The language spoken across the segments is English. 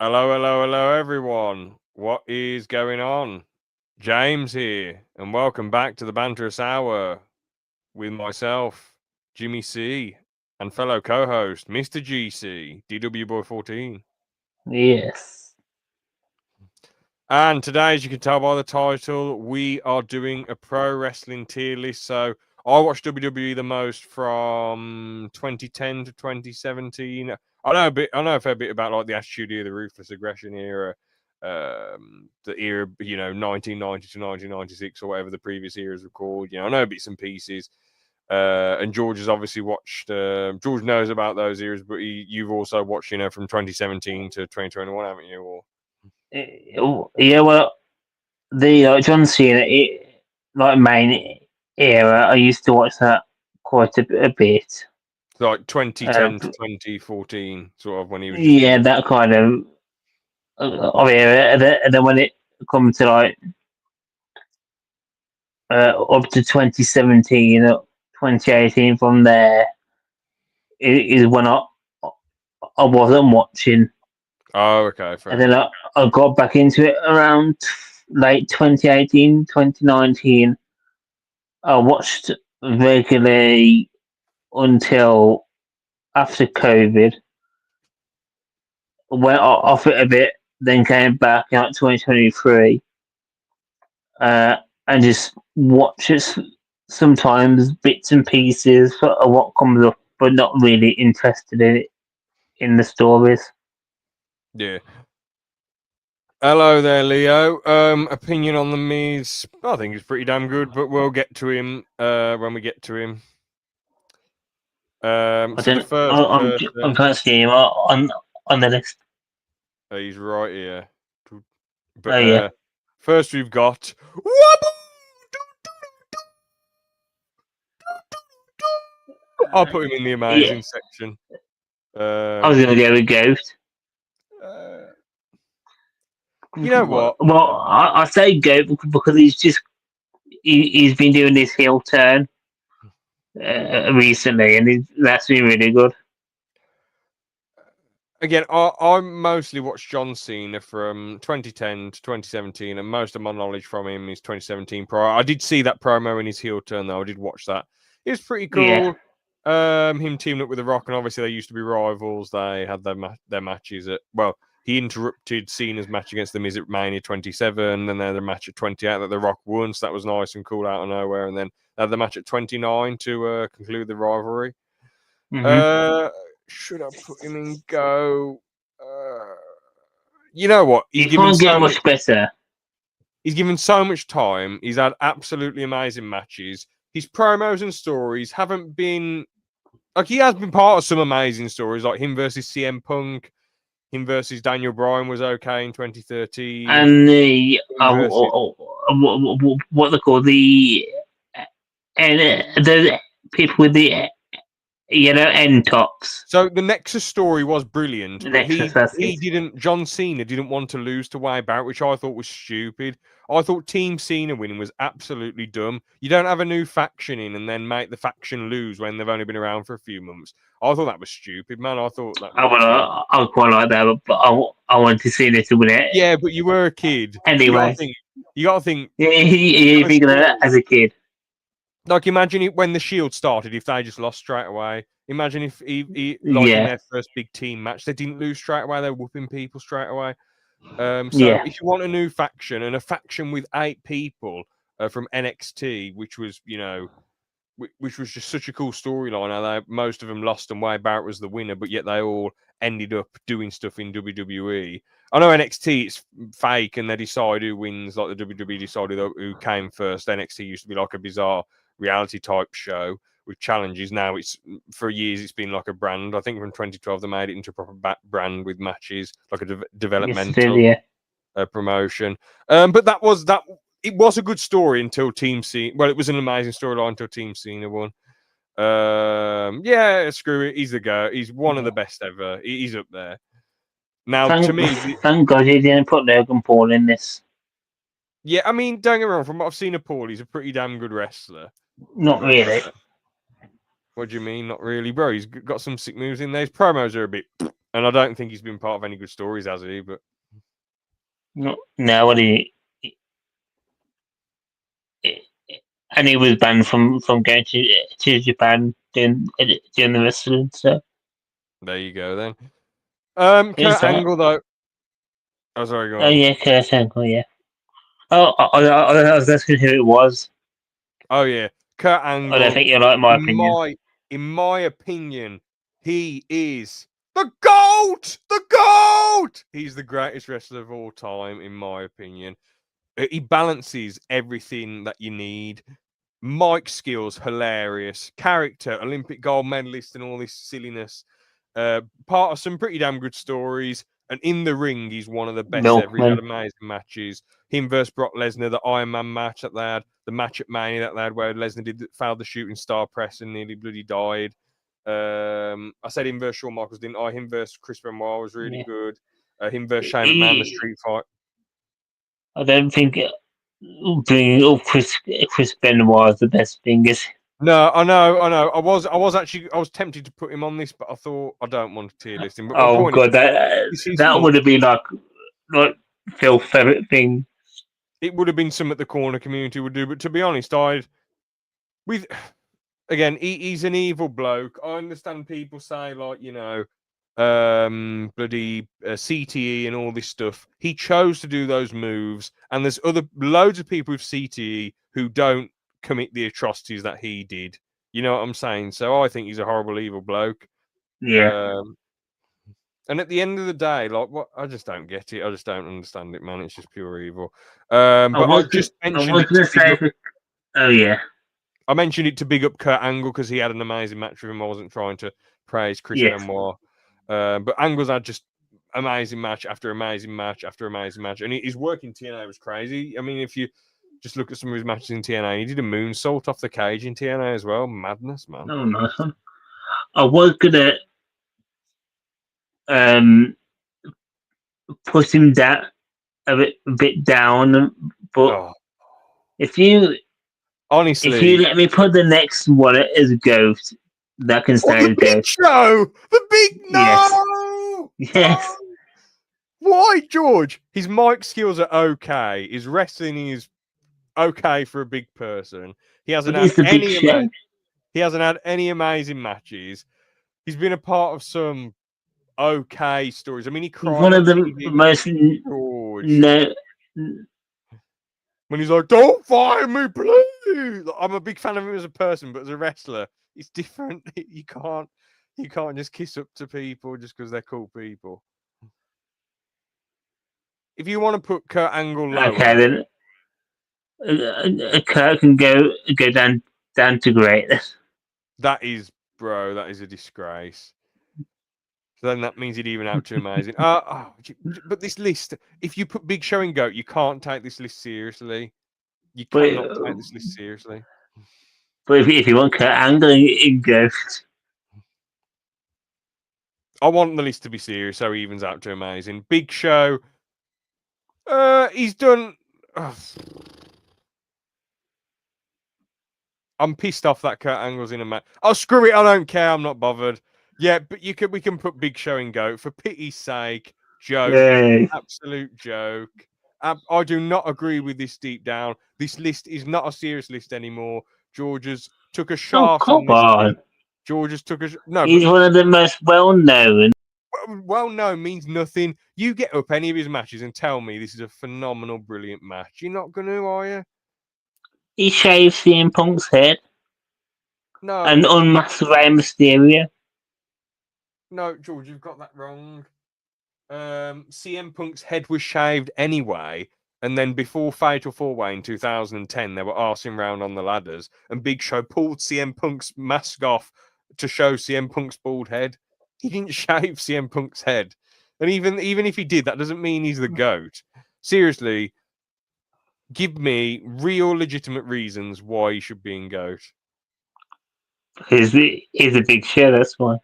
Hello, everyone. What is going on? James here, and welcome back to the Banterous Hour with myself, Jimmy C, and fellow co-host, Mr. GC, DW Boy 14. Yes. And today, as you can tell by the title, we are doing a pro wrestling tier list. So I watched WWE the most from 2010 to 2017. I know a fair bit about like the Attitude Era, the Ruthless Aggression era, the era, 1990 to 1996 or whatever the previous eras were called. I know bits and pieces. And George has obviously watched. George knows about those eras, but you've also watched, from 2017 to 2021, haven't you? Or Yeah, well, the John Cena, main era, I used to watch that quite a bit. like Uh, 2010 to 2014, sort of when he was just yeah, doing. that kind of era. And then when it comes to up to 2017, 2018, from there is when I wasn't watching. Oh, okay, And fair then enough. I got back into it around late 2018, 2019. I watched regularly until after COVID. Went off it a bit, then came back out 2023, and just watch it sometimes bits and pieces of what comes up, but not really interested in the stories. Yeah. Hello there, Leo. Opinion on the Miz? I think it's pretty damn good, but we'll get to him when we get to him. I So the don't. first I person, can't see him on the list. he's right here. Oh But yeah, first we've got. I'll put him in the yeah. amazing section. I was gonna go with Ghost. Uh, you know what? Well, I say Goat because he's been doing this heel turn recently, and that's been really good. Again, I mostly watched John Cena from 2010 to 2017, and most of my knowledge from him is 2017 prior. I did see that promo in his heel turn, though. I did watch that. It was pretty Yeah, cool. Him teaming up with The Rock, and obviously they used to be rivals. They had their matches at, well, he interrupted Cena's match against The Miz at Mania 27, and then the match at 28 that The Rock won, so that was nice and cool out of nowhere. And then they had the match at 29 to conclude the rivalry. hmm Uh, should I put him in go? Uh, you know what? you can't get much better. He's given so much time. He's had absolutely amazing matches. His promos and stories haven't been like he has been part of some amazing stories, like him versus CM Punk, him versus Daniel Bryan was okay in 2013. And the Him versus what they call the people with the end tops. So the Nexus story was brilliant, The but Nexus, that's he it. didn't. John Cena didn't want to lose to Wade Barrett, which I thought was stupid. I thought Team Cena winning was absolutely dumb. You don't have a new faction in and then make the faction lose when they've only been around for a few months. I thought that was stupid, man. I thought that was absolutely. I quite like that, but I want to see it to win it Yeah, but you were a kid. You got to anyway. think. You got to think. Yeah, It's you a think of that story. as a kid. Like, imagine it when the Shield started. If they just lost straight away. Imagine if like in Yeah, their first big team match, they didn't lose straight away. They're whooping people straight away. So yeah, if you want a new faction and a faction with 8 people from NXT, which was which was just such a cool storyline. How most of them lost and Wade Barrett was the winner, but yet they all ended up doing stuff in WWE. I know NXT it's fake and they decide who wins, like the WWE decided who came first. NXT used to be like a bizarre reality type show with challenges. Now it's for years it's been like a brand. I think from 2012 they made it into a proper brand with matches, like a yes, it did. developmental Yeah, promotion. But that it was a good story until Team Cena. Well, it was an amazing storyline until Team Cena won. Yeah, screw it. He's the go. He's one of yeah. the best ever. He's up there. Now, to Thank me, thank God you didn't put Logan Paul in this. yeah, I mean, don't get me wrong. From what I've seen of Paul, he's a pretty damn good wrestler. Not really. What do you mean? Not really, bro. He's got some sick moves in there. His promos are a bit. And I don't think he's been part of any good stories, has he? But No, no, what and he was banned from going to Japan doing the wrestling. So there you go then. who's Kurt that? Angle though. Oh, sorry, go Oh on. yeah, Kurt Angle. Yeah. Oh, I was asking who it was. Oh yeah, Kurt I don't Angle. think you like my In opinion. my opinion, he is the GOAT! The GOAT! He's the greatest wrestler of all time, in my opinion. He balances everything that you need. Mic skills, hilarious. Character, Olympic gold medalist, and all this silliness. Part of some pretty damn good stories. And in the ring, he's one of the best ever. He's had Milkman. amazing matches. Him versus Brock Lesnar, the Iron Man match that they had, the match at Mania that they had where Lesnar failed the shooting star press and nearly bloody died. I said him versus Shawn Michaels, didn't I? Him versus Chris Benoit was really Yeah. good. Him versus Shane McMahon, the He, street fight. I don't think bringing up Chris Benoit is the best thing. Is No, I know. I was tempted to put him on this, but I thought I don't want to tier list him. But my oh point is, god, this is that some. would have been like Phil Ferret thing. It would have been some at the corner community would do, but to be honest, I'd with again, he's an evil bloke. I understand people say like bloody CTE and all this stuff. He chose to do those moves, and there's loads of people with CTE who don't commit the atrocities that he did. You know what I'm saying? So I think he's a horrible, evil bloke. Yeah. Um, and at the end of the day, like what I just don't get it. I just don't understand it, man. It's just pure evil. But I just I mentioned was it to gonna big say, up. oh yeah, I mentioned it to big up Kurt Angle because he had an amazing match with him. I wasn't trying to praise Chris yes. Benoit, but Angle's had just amazing match after amazing match after amazing match, and his work in TNA was crazy. I mean, if you just look at some of his matches in TNA, he did a moonsault off the cage in TNA as well. Madness, man. Oh, nice one. I was gonna um put him down a bit down, but Oh, if you honestly, let me put the next one as a goat, that can oh, stay the as Big goat. Show, the big Yes. no, Yes. no. Why, George? His mic skills are okay. His wrestling is okay for a big person. He hasn't But had it's the big any show. he hasn't had any amazing matches. He's been a part of some okay stories. I mean, he He's cried one of on the TV with most George no. when he's like, "Don't fire me, please." I'm a big fan of him as a person, but as a wrestler, it's different. You can't just kiss up to people just because they're cool people. If you want to put Kurt Angle Okay, lower, then Kurt can go down to great. that is, bro, that is a disgrace. So then that means he'd even out too amazing. But this list, if you put Big Show in GOAT, you can't take this list seriously. You But cannot take this list seriously. if you want Kurt Angle in go, I want the list to be serious, so he evens out to amazing. Big Show, he's done. I'm pissed off that Kurt Angle's in a match. Oh, screw it, I don't care. I'm not bothered. Yeah, but we can put Big Show in GOAT for pity's sake. Joke, yay. absolute joke. I do not agree with this deep down. This list is not a serious list anymore. George's took a Oh shot come on this list. on! George's took a no, but He's one of the most well known. well known means nothing. You get up any of his matches and tell me this is a phenomenal, brilliant match. You're not going to, are you? He shaved CM Punk's head and No, unmasked Rey Mysterio. no, George, you've got that wrong. CM Punk's head was shaved anyway, and then before Fatal 4-Way in 2010, they were arsing round on the ladders, and Big Show pulled CM Punk's mask off to show CM Punk's bald head. He didn't shave CM Punk's head, and even if he did, that doesn't mean he's the GOAT. Seriously, give me real, legitimate reasons why he should be in GOAT. He's a big show. That's why.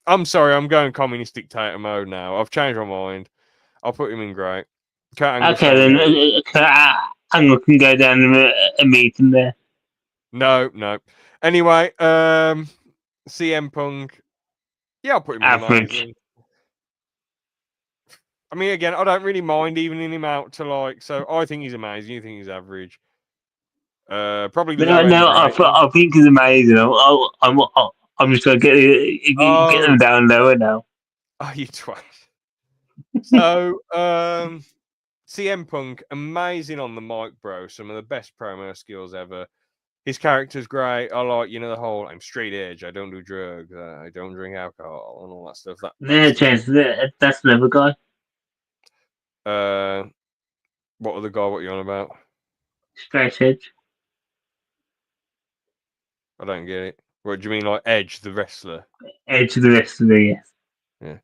I'm sorry, I'm going communist dictator mode now. I've changed my mind. I'll put him in great. Kurt Angle, Okay, stay then where he is. Kurt Angle can go down and meet him there. No, no. Anyway, CM Punk. Yeah, I'll put him in Average. amazing. I mean, again, I don't really mind evening him out to like. So I think he's amazing. You think he's average? Probably No, low end no, rating. I think it's amazing. I'm just gonna get them Oh, down lower now. oh, you twat. So, CM Punk, amazing on the mic, bro. Some of the best promo skills ever. His character's great. I like, the whole I'm straight edge. I don't do drugs. I don't drink alcohol and all that stuff. That No stuff. chance. That's another guy. Uh, what other guy? What you on about? Straight edge. I don't get it. What do you mean, like Edge, the wrestler? Edge of the rest of the yes. Yeah.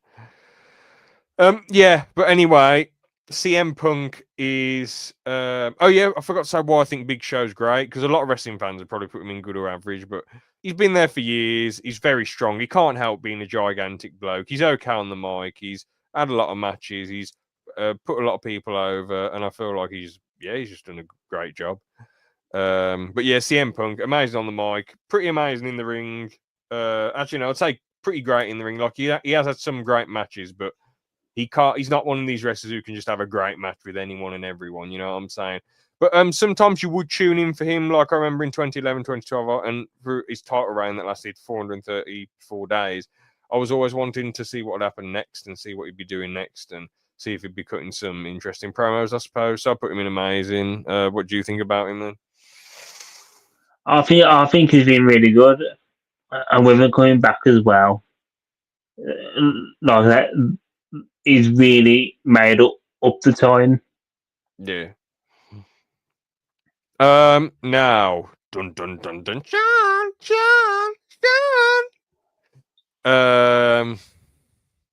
Yeah, but anyway, CM Punk is. Oh yeah, I forgot to say why I think Big Show's great because a lot of wrestling fans would probably put him in good or average, but he's been there for years. He's very strong. He can't help being a gigantic bloke. He's okay on the mic. He's had a lot of matches. He's put a lot of people over, and I feel like he's just done a great job. But yeah, CM Punk, amazing on the mic, pretty amazing in the ring. Actually, no, I'd say pretty great in the ring. Like he has had some great matches, but he's not one of these wrestlers who can just have a great match with anyone and everyone, you know what I'm saying? But sometimes you would tune in for him, like I remember in 2011, 2012, and through his title reign that lasted 434 days, I was always wanting to see what would happen next and see what he'd be doing next and see if he'd be cutting some interesting promos, I suppose. So I put him in amazing. What do you think about him then? I think he's been really good, and with it coming back as well, like that, he's really made up the time. Yeah. Now, dun dun dun dun, John.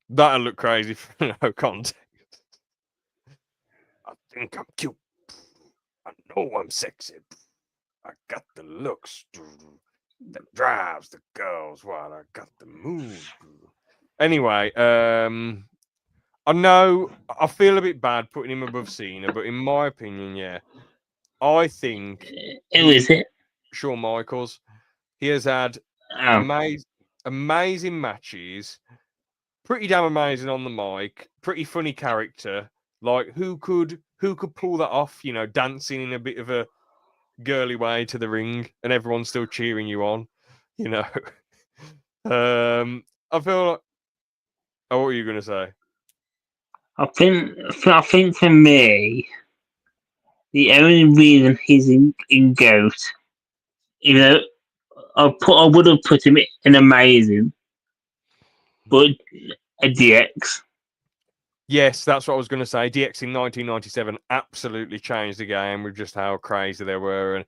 That'll look crazy for no context. I think I'm cute. I know I'm sexy. I got the looks that drives the girls while I got the moves. Anyway, I know I feel a bit bad putting him above Cena, but in my opinion, yeah, I think Who is it? Shawn Michaels, he has had Oh, amazing matches, pretty damn amazing on the mic, pretty funny character. Like who could pull that off? You know, dancing in a bit of a girly way to the ring, and everyone's still cheering you on. You know, I feel like. Oh, what were you gonna say? I think for me, the only reason he's in GOAT, even though I would have put him in amazing, but a DX. Yes, that's what I was going to say. DX in 1997 absolutely changed the game with just how crazy they were, and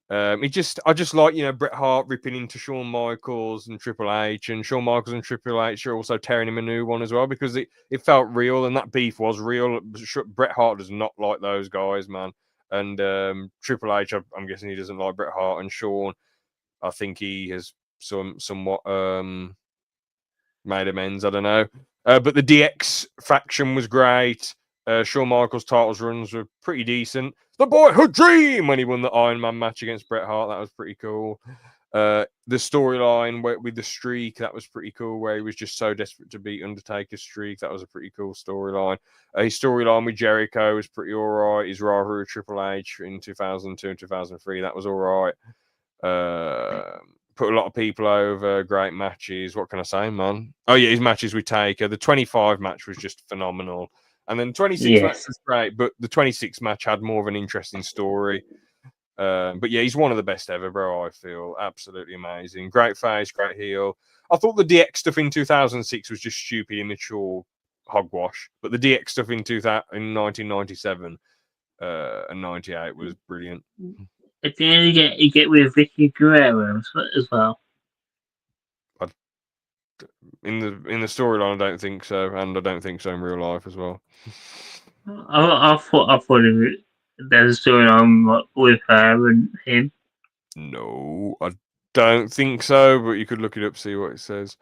I just like Bret Hart ripping into Shawn Michaels and Triple H, and Shawn Michaels and Triple H are also tearing him a new one as well because it felt real and that beef was real. Bret Hart does not like those guys, man, and Triple H, I'm guessing he doesn't like Bret Hart, and Shawn, I think he has somewhat made amends. I don't know. But the DX faction was great. Shawn Michaels' titles runs were pretty decent. The boyhood dream when he won the Iron Man match against Bret Hart, that was pretty cool. The storyline with the streak, that was pretty cool, where he was just so desperate to beat Undertaker's streak. That was a pretty cool storyline. His storyline with Jericho was pretty all right. His rivalry with Triple H in 2002 and 2003, that was all right. Put a lot of people over, great matches. What can I say, man? Oh yeah, his matches with Taker. The 25 match was just phenomenal. And then 26 match Yes. was great, but the 26 match had more of an interesting story. But yeah, he's one of the best ever, bro. I feel absolutely amazing. Great face, great heel. I thought the DX stuff in 2006 was just stupid, immature hogwash, but the DX stuff in 1997 and 98 was brilliant. At the end, you get with Vicky Guerrero as well. In the storyline, I don't think so, and I don't think so in real life as well. I thought there's a story on with her and him. No, I don't think so, but you could look it up, see what it says.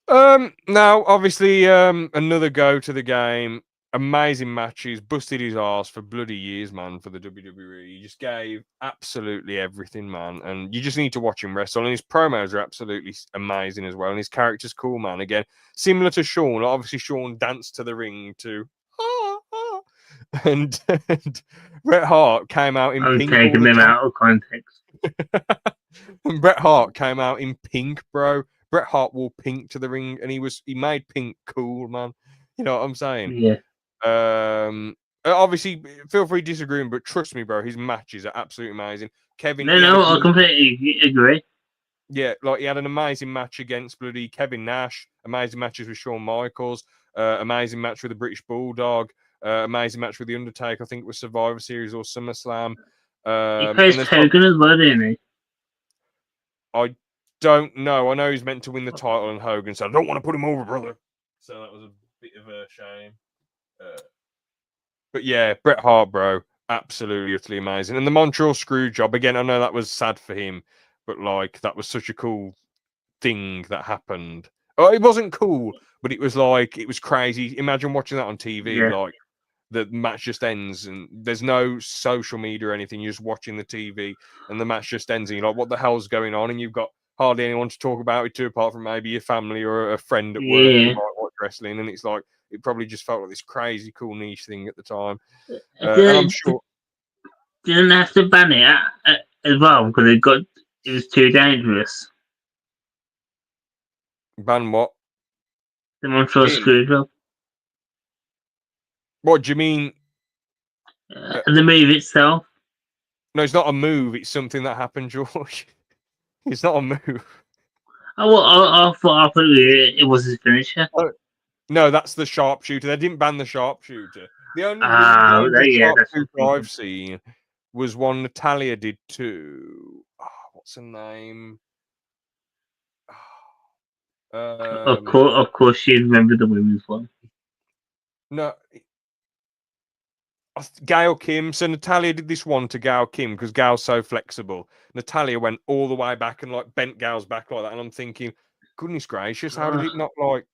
Now, obviously, another go to the game. Amazing matches, busted his ass for bloody years, man, for the WWE. He just gave absolutely everything, man. And you just need to watch him wrestle. And his promos are absolutely amazing as well. And his character's cool, man. Again, similar to Shawn. Obviously, Shawn danced to the ring to and Bret Hart came out in I'm pink all taking the them time. out of context. And Bret Hart came out in pink, bro. Bret Hart wore pink to the ring, and he made pink cool, man. You know what I'm saying? Yeah. Obviously, feel free disagreeing, but trust me, bro, his matches are absolutely amazing. Kevin, he had a No, I good, completely agree. yeah, like he had an amazing match against bloody Kevin Nash. Amazing matches with Shawn Michaels. Amazing match with the British Bulldog. Amazing match with the Undertaker. I think it was Survivor Series or SummerSlam. He And faced there's got Hogan as well, didn't he? I don't know. I know he's meant to win the title, and Hogan said, "I don't want to put him over, brother." So that was a bit of a shame. But yeah, Bret Hart, bro, absolutely utterly amazing. And the Montreal screw job again. I know that was sad for him, but like that was such a cool thing that happened. Oh, it wasn't cool, but it was like it was crazy. Imagine watching that on TV, Yeah. like the match just ends and there's no social media or anything. You're just watching the TV and the match just ends and you're like, what the hell's going on? And you've got hardly anyone to talk about it to apart from maybe your family or a friend at work who Yeah. might watch wrestling. And it's like, it probably just felt like this crazy cool niche thing at the time. It And I'm sure. didn't have to ban it as well because it was too dangerous. Ban what? The Montreal Him? Screwjob. What do you mean? The move itself. No, it's not a move. It's something that happened, George. It's not a move. I thought it was his finisher. No, that's the sharpshooter. They didn't ban the sharpshooter. The only really Ah, dangerous yeah, that's what sharpshooter I'm I've seen was one Natalia did to what's her name? Of course, she remembered the women's one. No, Gail Kim. So Natalia did this one to Gail Kim because Gail's so flexible. Natalia went all the way back and like bent Gail's back like that, and I'm thinking, goodness gracious, how did it not like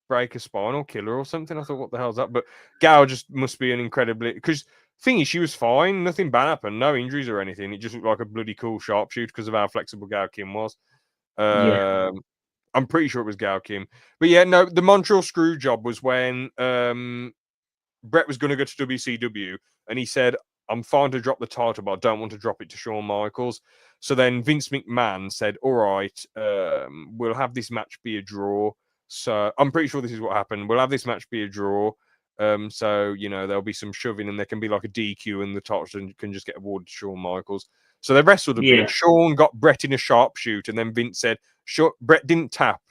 break a spine or kill her or something? I thought, what the hell's that? But Gal just must be an incredibly because thing is, she was fine, nothing bad happened, no injuries or anything. It just looked like a bloody cool sharpshooter because of how flexible Gal Kim was. Yeah. I'm pretty sure it was Gal Kim, but yeah, no, the Montreal screw job was when Brett was going to go to WCW and he said, I'm fine to drop the title, but I don't want to drop it to Shawn Michaels. So then Vince McMahon said, all right, we'll have this match be a draw. So I'm pretty sure this is what happened. We'll have this match be a draw. So, you know, there'll be some shoving and there can be like a DQ and the title can just get awarded to Shawn Michaels. So they wrestled a bit. Shawn got Brett in a sharpshoot and then Vince said, Brett didn't tap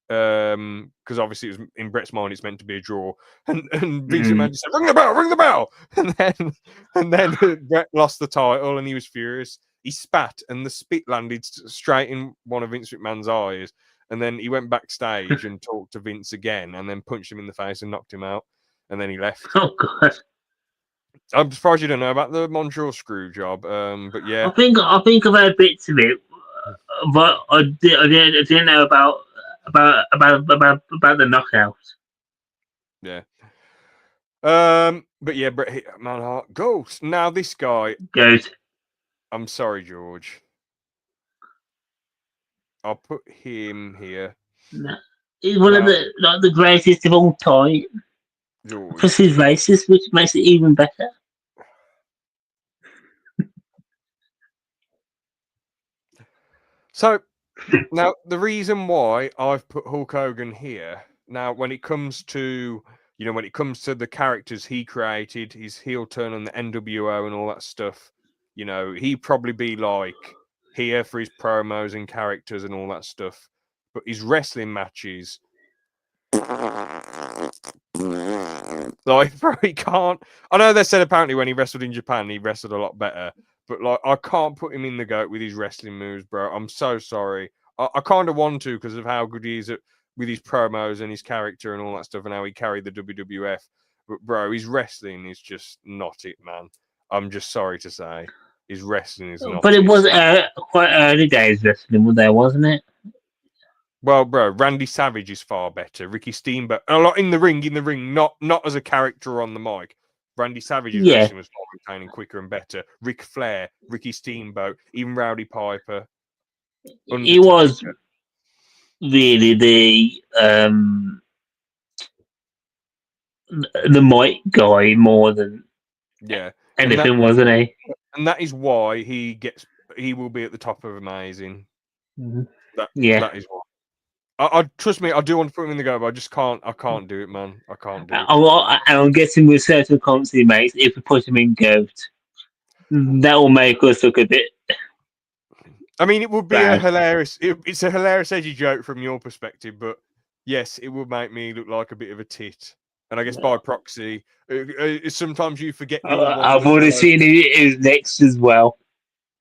because obviously it was in Brett's mind it's meant to be a draw, and Vince McMahon just said ring the bell, and then Brett lost the title and he was furious. He spat and the spit landed straight in one of Vince McMahon's eyes, and then he went backstage and talked to Vince again, and then punched him in the face and knocked him out, and then he left. Oh god. I'm surprised you don't know about the Montreal screw job, but yeah, I think I've heard bits of it, but I didn't know about the knockout. yeah. But yeah, Bret Hitman Hart Ghost. Now this guy, Goes. I'm sorry, George. I'll put him here. He's one of Now, the greatest of all time. Plus George. he's racist, which makes it even better. So now the reason why I've put Hulk Hogan here, now when it comes to when it comes to the characters he created, his heel turn on the NWO and all that stuff, he'd probably be like here for his promos and characters and all that stuff. But his wrestling matches, like, bro, he can't. I know they said apparently when he wrestled in Japan, he wrestled a lot better. But like, I can't put him in the goat with his wrestling moves, bro. I'm so sorry. I kind of want to because of how good he is with his promos and his character and all that stuff, and how he carried the WWF. But bro, his wrestling is just not it, man. I'm just sorry to say, his wrestling is not But it it. was quite early days wrestling there, wasn't it? Well, bro, Randy Savage is far better. Ricky Steamboat, a lot in the ring, not as a character on the mic. Randy Savage's Yeah. wrestling was far entertaining, quicker and better. Ric Flair, Ricky Steamboat, even Rowdy Piper, It was Undertaker. really the the mic guy more than Yeah, and anything, wasn't he? that is why he will be at the top of amazing. Mhm. That Yeah. that is why. I trust me, I do want to put him in the go, but I just can't. I can't do it, man. I can't do it. I'm guessing with certain comps he makes, if we put him in GOAT, that will make us look a bit I mean, it would be a bad. hilarious. It's a hilarious, edgy joke from your perspective, but yes, it would make me look like a bit of a tit. And I guess by proxy, sometimes you forget you're one of I've the already co-hosts. seen his next as well.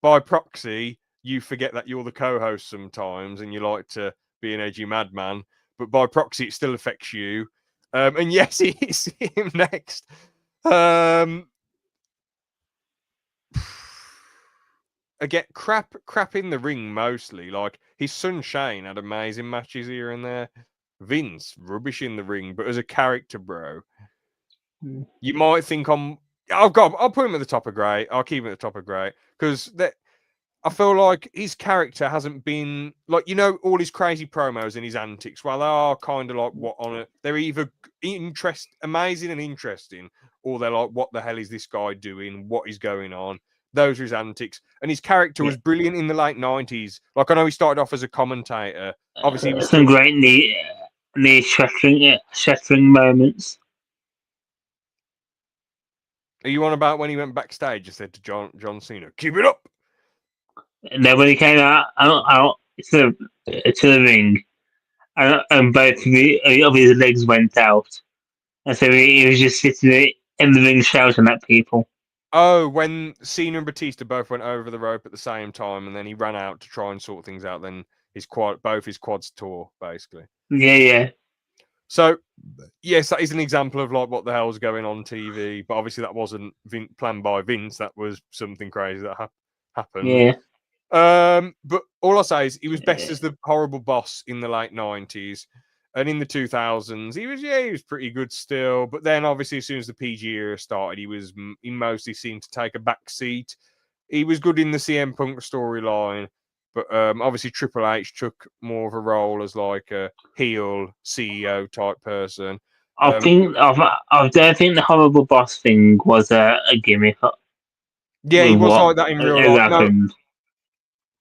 By proxy, you forget that you're the co-host sometimes, and you like to be an edgy madman. But by proxy, it still affects you. And yes, it's him next. Um, Again, crap in the ring mostly. Like his son Shane had amazing matches here and there. Vince rubbish in the ring, but as a character, bro, you might think I'll put him at the top of great. I'll keep him at the top of great because that I feel like his character hasn't been like all his crazy promos and his antics. Well, they are kind of like what on it. They're either amazing and interesting, or they're like, what the hell is this guy doing? What is going on? Those are his antics, and his character Yeah. was brilliant in the late '90s. Like I know he started off as a commentator. Obviously, he was Some still. great knee shattering moments. Are you on about when he went backstage and said to John Cena, "Keep it up"? And then when he came out to the ring, and both of his legs went out, and so he was just sitting in the ring shouting at people. Oh, when Cena and Batista both went over the rope at the same time, and then he ran out to try and sort things out. Then both his quads tore, basically. Yeah, yeah, So, yes, that is an example of like what the hell's going on TV. But obviously, that wasn't planned by Vince. That was something crazy that happened. yeah. But all I say is he was best as the horrible boss in the late '90s, and in the 2000s he was pretty good still. But then obviously as soon as the PG era started, he mostly seemed to take a back seat. He was good in the CM Punk storyline, but obviously Triple H took more of a role as like a heel CEO type person. I think I don't think the horrible boss thing was a gimmick Yeah, he with was what like that in real has life. No, happened.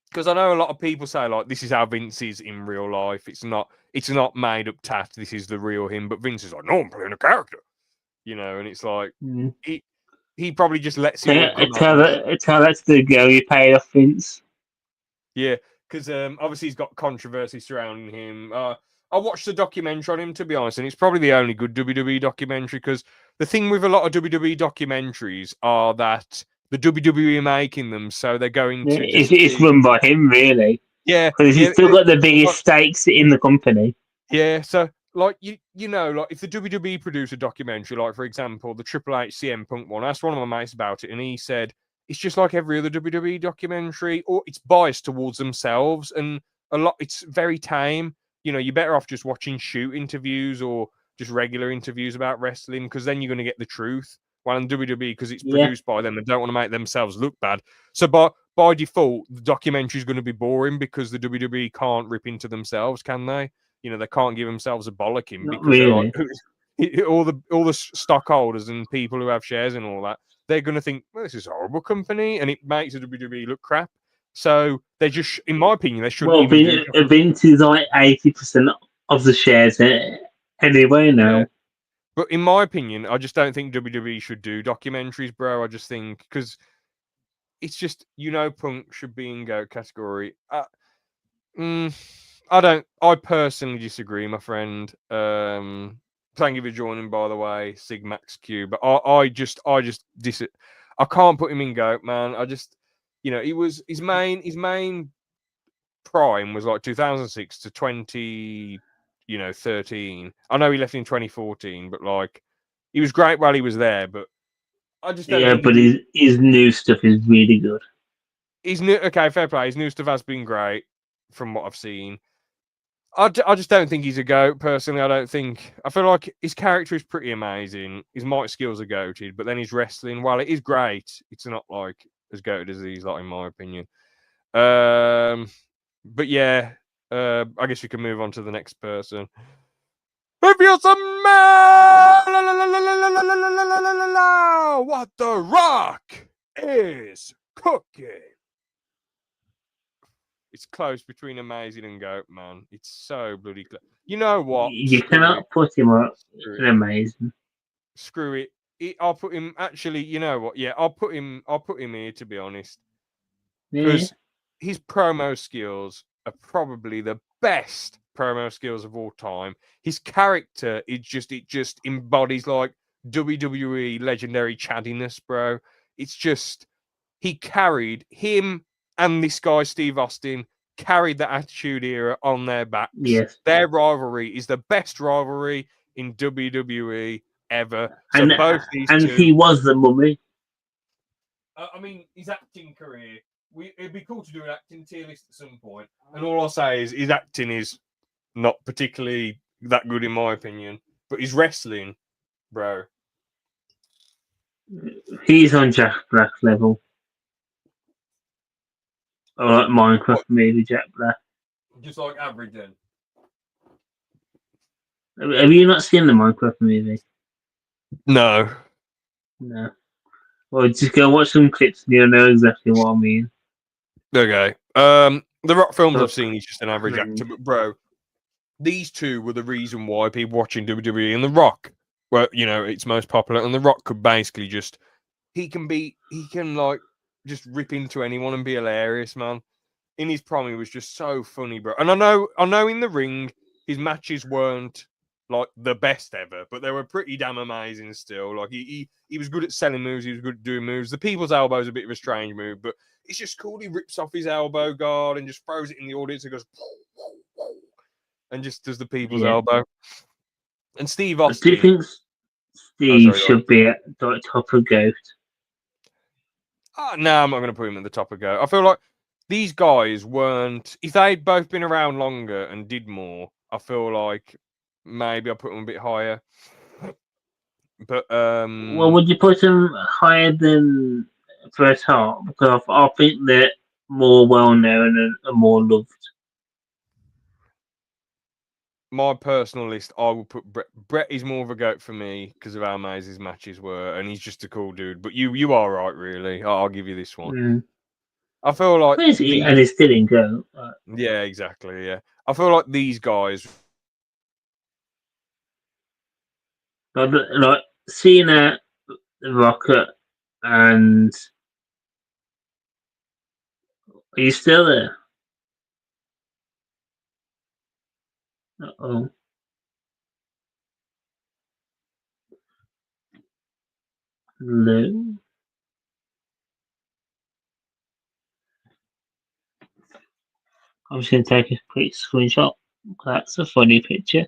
because I know a lot of people say like this is how Vince is in real life. It's not made up tat. This is the real him. But Vince is like, no, I'm playing a character, and it's like Mm. he probably just lets it all come out. Tell that to the girl you paid off, Vince. Yeah, because obviously he's got controversy surrounding him. I watched the documentary on him, to be honest, and it's probably the only good WWE documentary. Because the thing with a lot of WWE documentaries are that the WWE are making them, so they're going Yeah, to just it's be run by him, really, yeah, because he's yeah. still got the biggest stakes in the company. Yeah, so like like if the WWE produce a documentary, like for example, the Triple H CM Punk one, I asked one of my mates about it, and he said it's just like every other WWE documentary, or it's biased towards themselves, and it's very tame. You're better off just watching shoot interviews or just regular interviews about wrestling, because then you're going to get the truth. While in WWE, because it's Yeah, produced by them, they don't want to make themselves look bad. So by default, the documentary is going to be boring because the WWE can't rip into themselves, can they? They can't give themselves a bollocking not because they're like really. all the stockholders and people who have shares and all that. They're going to think, well, this is a horrible company, and it makes the WWE look crap. So they just, in my opinion, they shouldn't Well, even do. Vince is like 80% of the shares anyway Yeah, now. but in my opinion, I just don't think WWE should do documentaries, bro. I just think because it's just Punk should be in GOAT category. Mm, I don't. I personally disagree, my friend. Thank you for joining, by the way, Sig Max Q. But I can't put him in GOAT, man. I just, he was his main prime was like 2006 to 13. I know he left in 2014, but like he was great while he was there. But I just don't Yeah, think but his new stuff is really good. he's new. Okay, fair play. His new stuff has been great from what I've seen. I just don't think he's a goat. Personally, I don't think. I feel like his character is pretty amazing. His mic skills are goated, but then his wrestling, while it is great, it's not like as goated as he's like in my opinion. But yeah, I guess we can move on to the next person. If you're some man, what the Rock is cooking. It's close between amazing and goat, man. It's so bloody close. You know what? You Screw it. cannot put him up Screw in it. amazing. Screw it. I'll put him. Actually, you know what? Yeah, I'll put him. I'll put him here, to be honest, Yeah. because his promo skills are probably the best promo skills of all time. His character it just embodies like WWE legendary chattiness, bro. It's just he carried him and this guy Steve Austin carried the Attitude Era on their backs. Yes. Their rivalry is the best rivalry in WWE ever. So And both these and two. he was the mummy. I mean, his acting career. It'd be cool to do an acting tier list at some point. And all I'll say is his acting is not particularly that good in my opinion, but his wrestling, bro. He's on Jack Black level. I like Minecraft What? movie Jack Black. Just like average then. Have you not seen the Minecraft movie? No. No. Well, just go watch some clips and you'll know exactly what I mean. Okay. The Rock films So I've seen, he's just an average cringe. actor, but bro, these two were the reason why people watching WWE and The Rock, well, you know, it's most popular, and The Rock could basically just he can like just rip into anyone and be hilarious, man. In his prom, he was just so funny, bro. And I know in the ring, his matches weren't like the best ever, but they were pretty damn amazing still. Like he was good at selling moves, he was good at doing moves. The people's elbow is a bit of a strange move, but it's just cool. He rips off his elbow guard and just throws it in the audience and goes and just does the people's Yeah. elbow. And Steve I do Austin. think Oh, Steve sorry, go on. should be at the top of GOAT. No, I'm not going to put him at the top of go. I feel like these guys weren't. If they'd both been around longer and did more, I feel like maybe I put them a bit higher. But Well, would you put him higher than Bret Hart? Because I think they're more well known and more loved. my personal list, I will put Brett. Brett is more of a goat for me because of how amazing his matches were, and he's just a cool dude. But you are right, really. I'll give you this one. Mm. I feel like And he's still in GOAT. yeah, exactly. Yeah, I feel like these guys. Like Cena, Rocket, and are you still there? Oh, Lou. I'm just going to take a quick screenshot. That's a funny picture.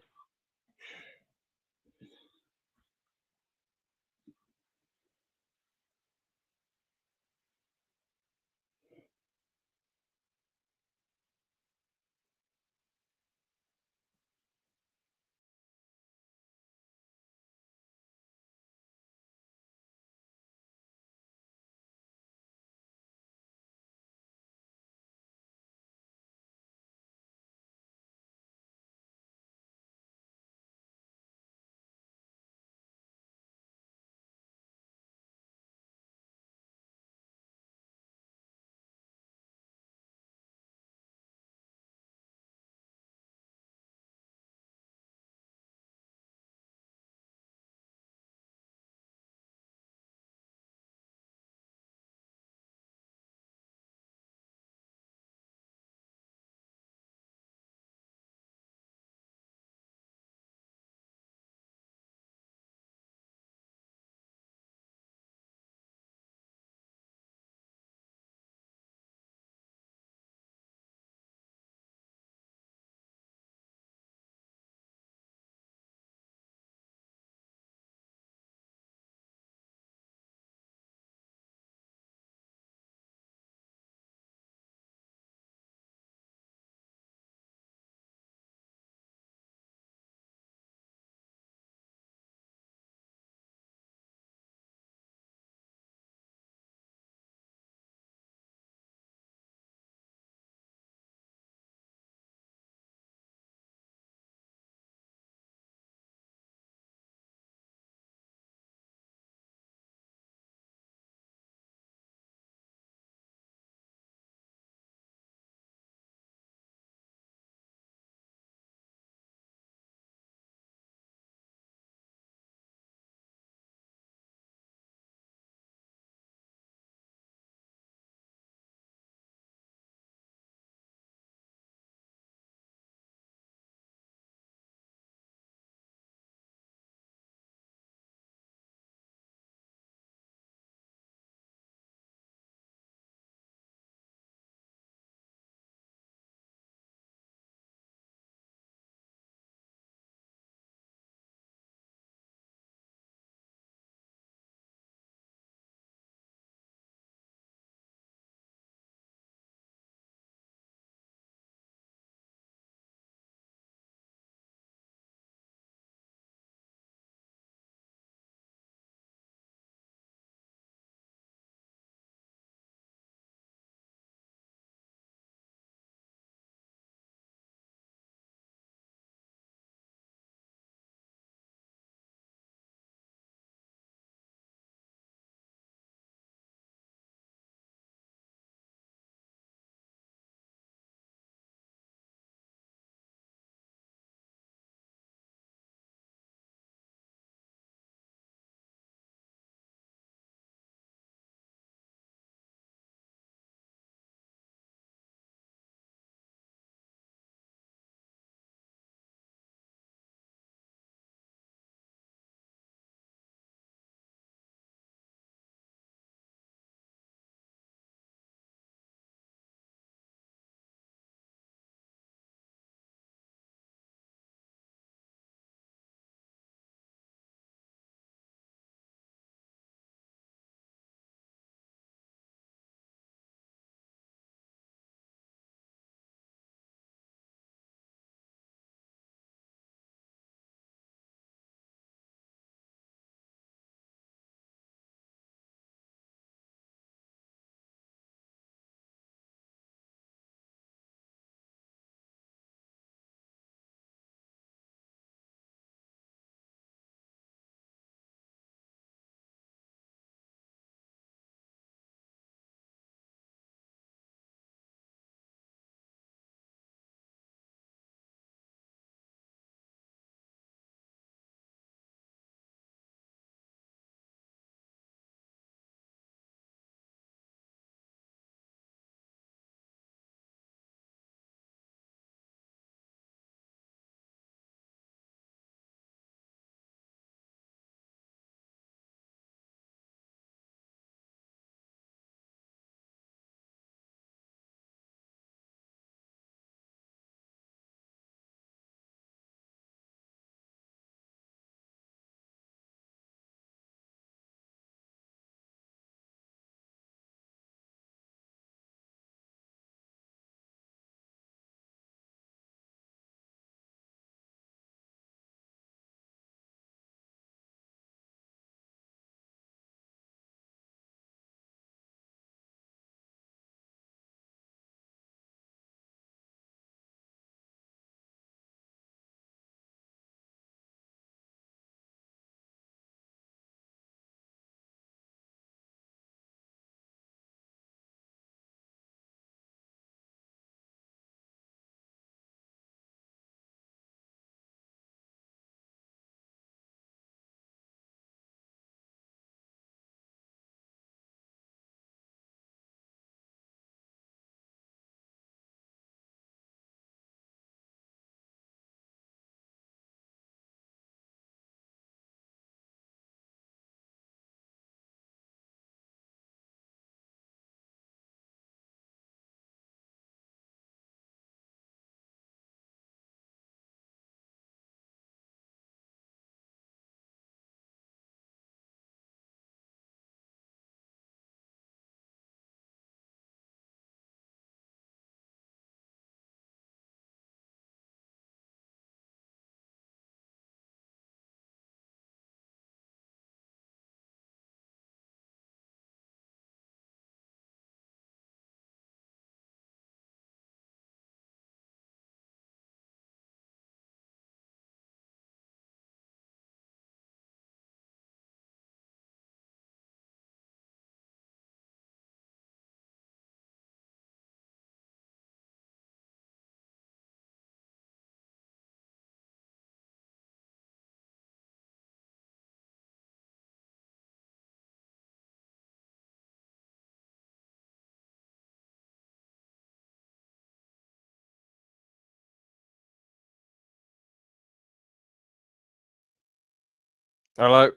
Hello.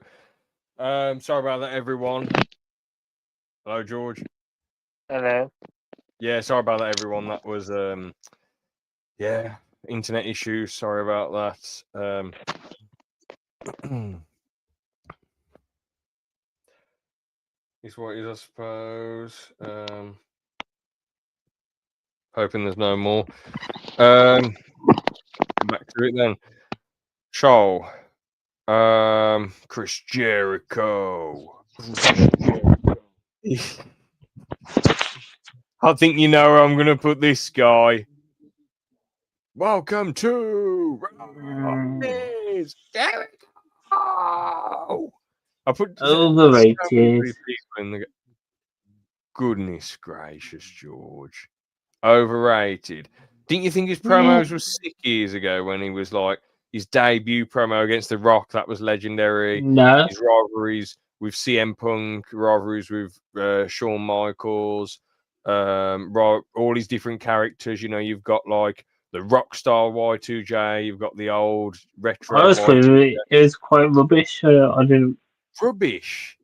Sorry about that, everyone. Hello, George. Hello. Yeah, sorry about that, everyone. That was yeah, internet issues. Sorry about that. Is what it is, I suppose. Hoping there's no more. Back to it then. So, Chris Jericho. I think you know where I'm gonna put this guy. Welcome to Miss Jericho. I put so many Overrated. people in the. Goodness gracious, George. Overrated. Didn't you think his Yeah. promos were sick years ago when he was like his debut promo against The Rock? That was legendary. No. His rivalries with CM Punk, rivalries with Shawn Michaels, all his different characters. You know, you've got like the rock star Y2J, you've got the old I retro was Y2J. pretty, it was quite rubbish. I didn't. Rubbish.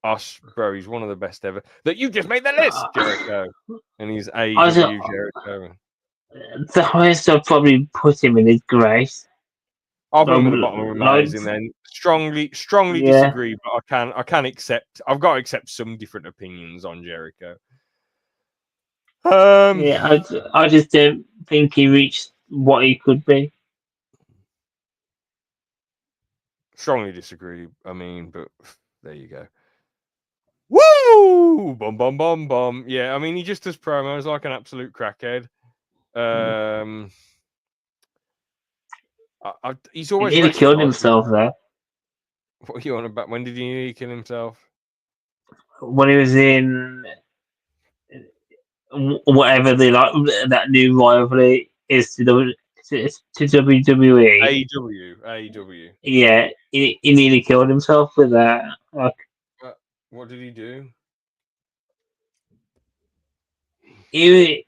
Us, bro, he's one of the best ever. That you just made the list, Uh, Jericho. And he's I was, AEW Jericho. the highest I'd probably put him in is Grace. I'll put him at the bottom of Like, amazing then. Strongly yeah, disagree, but I can accept. I've got to accept some different opinions on Jericho. yeah. I just don't think he reached what he could be. Strongly disagree. I mean, but there you go. Woo! Bum bum bum bum. Yeah, I mean, he just does promos like an absolute crackhead. He's He always nearly wrestled killed like. himself there What are you on about? When did he nearly kill himself? when he was in whatever the like that new rivalry is to WWE. AEW. Yeah, he nearly killed himself with that. Like, What did he do? he,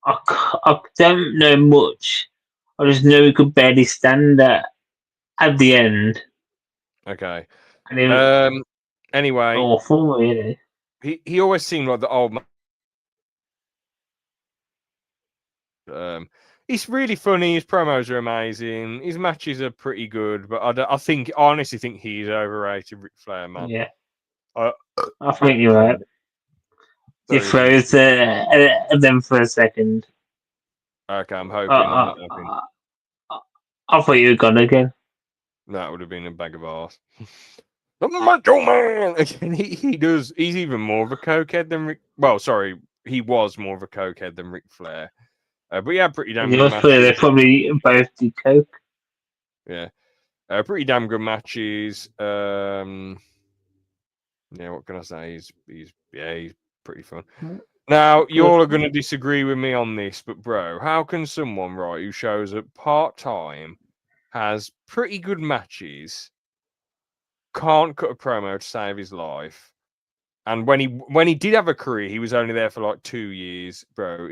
I don't know much. I just know he could barely stand at the end, Okay. and it was Anyway, awful, really. he always seemed like the old man. He's really funny. His promos are amazing. His matches are pretty good, but I honestly think he's overrated, Ric Flair, man. Yeah, I, I think you're right. You very easily. froze them for a second. Okay, I'm Uh, hoping I'm uh, not hoping. I thought you were gone again. That would have been a bag of arse. The Macho Man. Again, he does. He's even more of a cokehead than Ric. Well, sorry, he was more of a cokehead than Ric Flair. But he had pretty damn You good must put they matches. probably both did coke. Yeah, pretty damn good matches. Yeah, what can I say? He's pretty fun. Now, you Good. all are going to disagree with me on this, but bro, how can someone, right, who shows up part time, has pretty good matches, can't cut a promo to save his life, and when he did have a career, he was only there for like 2 years, bro.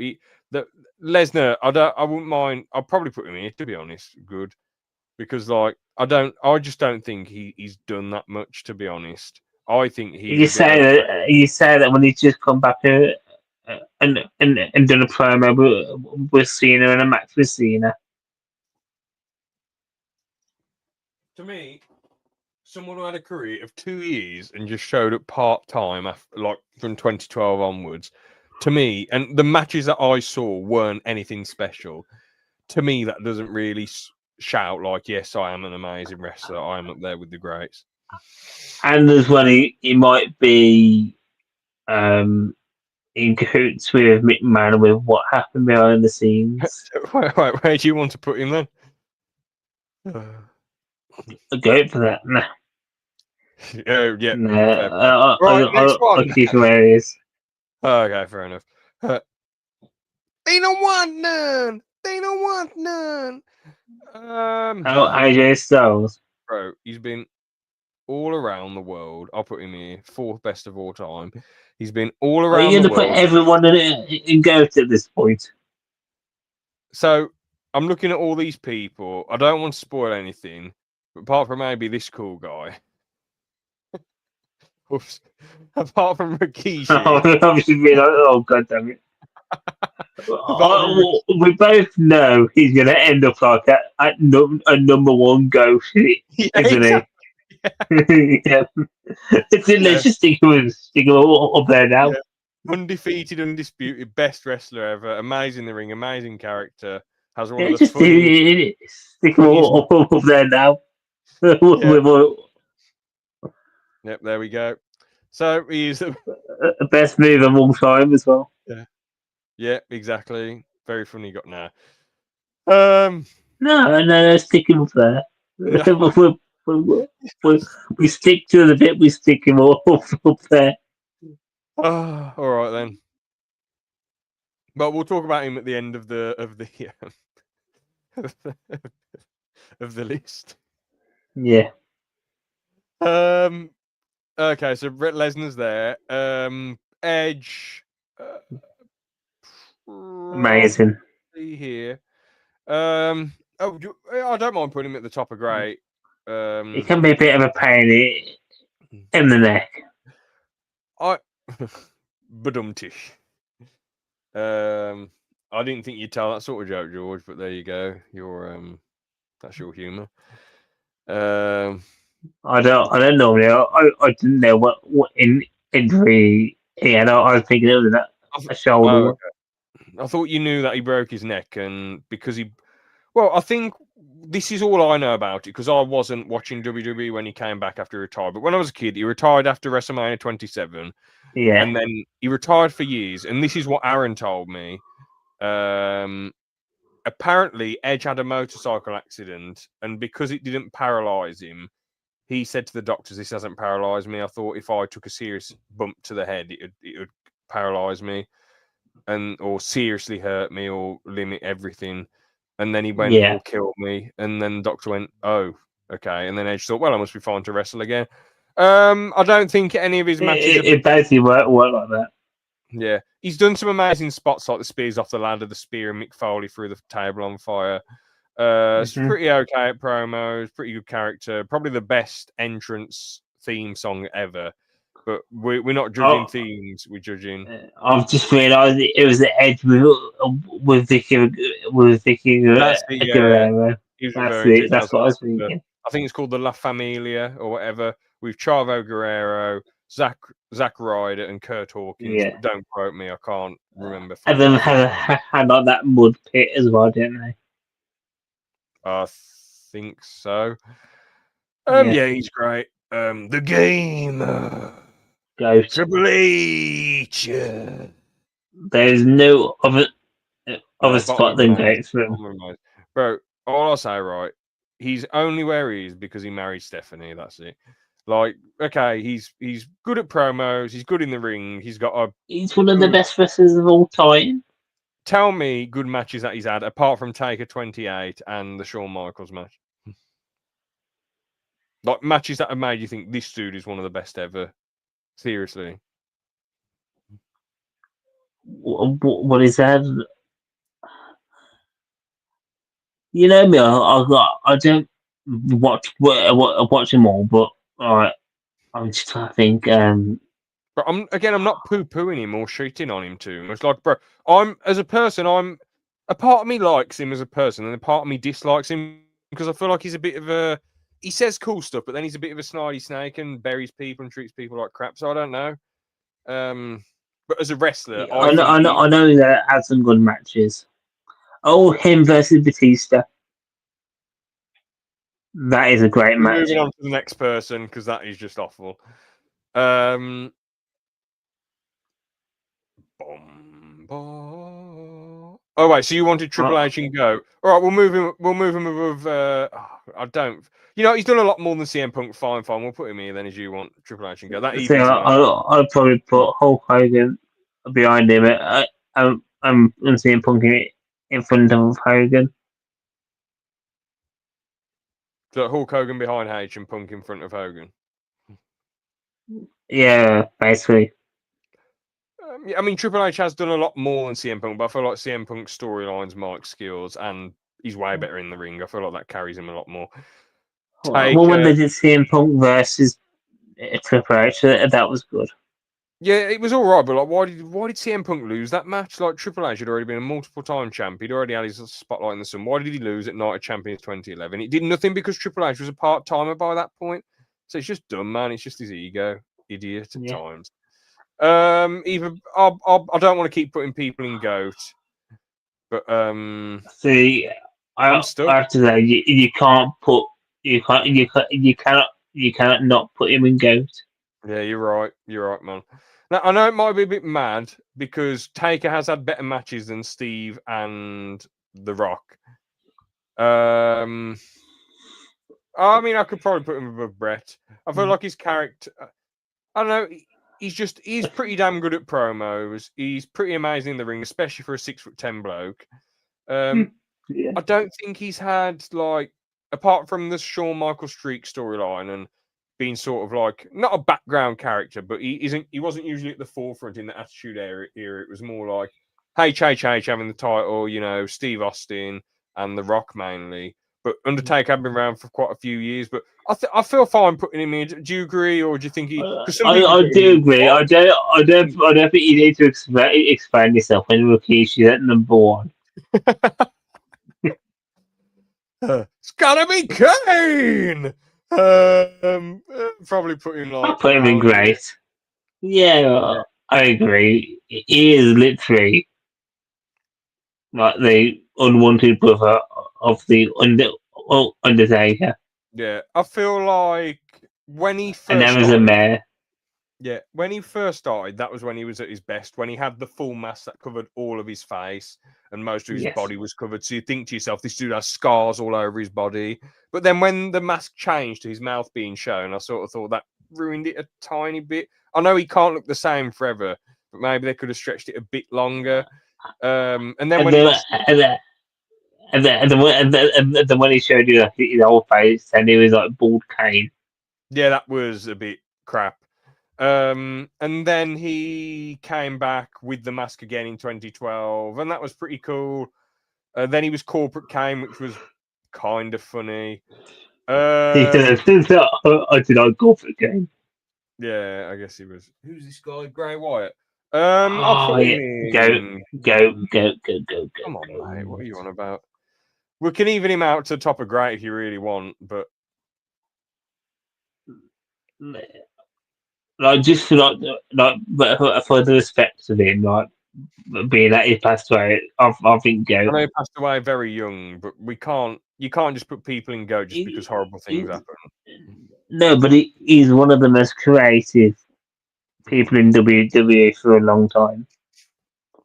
The Lesnar, I wouldn't mind. I'll probably put him here to be honest. Good because like I just don't think he's done that much to be honest. I think he's a bit over. You say that when he's just come back and done a promo with Cena and a match with Cena. To me, someone who had a career of 2 years and just showed up part time, like from 2012 onwards, to me, and the matches that I saw weren't anything special. To me, that doesn't really shout like, yes, I am an amazing wrestler. I am up there with the greats. And as well, he might be in cahoots with McMahon with what happened behind the scenes. Where do you want to put him then? I'll go for that. Nah, Yeah, nah. fair play. Right, next I'll one. keep him where he is. Okay, fair enough. They don't want none. They don't want none. Oh, AJ Styles. Bro, he's been all around the world. I'll put him here, fourth best of all time. He's been all Are around you the going to put world. everyone in GOAT at this point? So I'm looking at all these people. I don't want to spoil anything. apart from maybe this cool guy. Oops. Apart from Rikishi. Obviously, be like, oh god damn it! Apart from We both know he's going to end up like a number one ghost, yeah, isn't exactly. he? Yeah. Let's just stick him up there now. Yeah. Undefeated, undisputed, best wrestler ever. Amazing in the ring, amazing character. Has one of Yeah, the just stick him funniest. up there now. Yeah. With Yep, there we go. So he's the best move of all time as well. yeah, exactly. Very funny got now. No, stick him up there. No. We stick to the bit. We stick him up there. Oh, all right then. But we'll talk about him at the end of the of the list. Yeah. Okay, so Brett Lesnar's there. Edge. Amazing. Here. I don't mind putting him at the top of great. It can be a bit of a pain in the neck. Badumtish. I didn't think you'd tell that sort of joke, George, but there you go. That's your humour. I don't normally. I didn't know what injury he had. I was thinking it was a shoulder one. Okay. I thought you knew that he broke his neck, and because I think this is all I know about it because I wasn't watching WWE when he came back after he retired. But when I was a kid, he retired after WrestleMania 27. Yeah. And then he retired for years. And this is what Aaron told me. Apparently, Edge had a motorcycle accident, and because it didn't paralyze him, he said to the doctors, "This hasn't paralyzed me. I thought if I took a serious bump to the head, it would paralyze me, or seriously hurt me, or limit everything." And then he went, "Or kill me." And then the doctor went, "Oh, okay." And then Edge thought, "Well, I must be fine to wrestle again." I don't think any of his matches. It basically worked like that. Yeah, he's done some amazing spots like the spears off the ladder, the spear and Mick Foley through the table on fire. It's pretty okay at promos, pretty good character, probably the best entrance theme song ever. But we're not judging themes; we're judging. I've just realised it was the Edge with Vicky That's the Guerrero. he was That's referring to. it. That's what I was thinking. I think it's called the La Familia or whatever. With Chavo Guerrero, Zack Ryder, and Kurt Hawkins. Yeah. But don't quote me; I can't remember. And then had like that mud pit as well, didn't they? I think so. Yeah, he's great. The game. Goat. Triple H. There's no other spot than Goat for him. Bro, all I'll say, right, he's only where he is because he married Stephanie. That's it. Like, okay, he's good at promos. He's good in the ring. He's one of the best wrestlers of all time. Tell me good matches that he's had, apart from Taker 28 and the Shawn Michaels match. Like, matches that have made you think this dude is one of the best ever. Seriously. What is that? You know me, I don't watch them all, but I'm just trying to think. But I'm not poo-pooing him or shitting on him too much. Like, bro, as a person, a part of me likes him as a person, and a part of me dislikes him because I feel like he's a bit of he says cool stuff, but then he's a bit of a snidey snake and buries people and treats people like crap. So I don't know. But as a wrestler, I know that had some good matches. Oh, him versus Batista. That is a great match. Moving on to the next person because that is just awful. Oh wait, so you wanted Triple H and go? All right, we'll move him. We'll move him above. I don't. You know, he's done a lot more than CM Punk. Fine. We'll put him here then, as you want Triple H and go. That evens him out. I'd probably put Hulk Hogan behind him. I'm CM Punk in front of Hogan. So Hulk Hogan behind H and Punk in front of Hogan. Yeah, basically. I mean, Triple H has done a lot more than CM Punk, but I feel like CM Punk's storylines, mic skills, and he's way better in the ring. I feel like that carries him a lot more. Well, when Taker. they did CM Punk versus Triple H, that was good. Yeah, it was all right, but like, why did CM Punk lose that match? Like Triple H had already been a multiple time champ. He'd already had his spotlight in the sun. Why did he lose at Night of Champions 2011? It did nothing because Triple H was a part timer by that point. So it's just dumb, man. It's just his ego, idiot at Yeah. times. Even I don't want to keep putting people in goat, but See, I'm I stuck. have to say you can't put you cannot not put him in goat. Yeah, you're right. You're right, man. Now I know it might be a bit mad because Taker has had better matches than Steve and The Rock. I mean, I could probably put him above Brett. I feel like his character. I don't know. He's pretty damn good at promos. He's pretty amazing in the ring, especially for a 6'10" bloke. Yeah. I don't think he's had like, apart from the Shawn Michaels streak storyline and being sort of like not a background character, but he wasn't usually at the forefront in the Attitude Era. It was more like HHH having the title, Steve Austin and The Rock mainly. But Undertaker had been around for quite a few years. But I feel fine putting him in. Do you agree, or do you think he? Because some people I put him do in. agree. I don't think you need to explain yourself when Rikishi's at number one. It's gotta be Kane. Probably put him I like put him in around. great. Yeah, I agree. He is literally like the unwanted brother of the Undertaker, Yeah, I feel like when he and first there was a started. mayor. Yeah, when he first started, that was when he was at his best. When he had the full mask that covered all of his face and most of his Yes. body was covered. So you think to yourself, this dude has scars all over his body. But then when the mask changed to his mouth being shown, I sort of thought that ruined it a tiny bit. I know he can't look the same forever, but maybe they could have stretched it a bit longer. And then And when he then lost, and then when he showed you like, his old face, and he was like bald Kane. yeah, that was a bit crap. And then he came back with the mask again in 2012, and that was pretty cool. Then he was Corporate Kane, which was kind of funny. He said, "I did not go for Kane." Yeah, I guess he was. Who's this guy? Grey Wyatt. I'll Oh put yeah, him go, in. go, go, go, go, go, Come on, mate. What go. are you on about? We can even him out to the top of great if you really want, but Like just for but for the respect of him, like being that he passed away, I think I go. know he passed away very young. But we can't. You can't just put people in go just because He, horrible things he, happen. no, but he's one of the most creative people in WWE for a long time.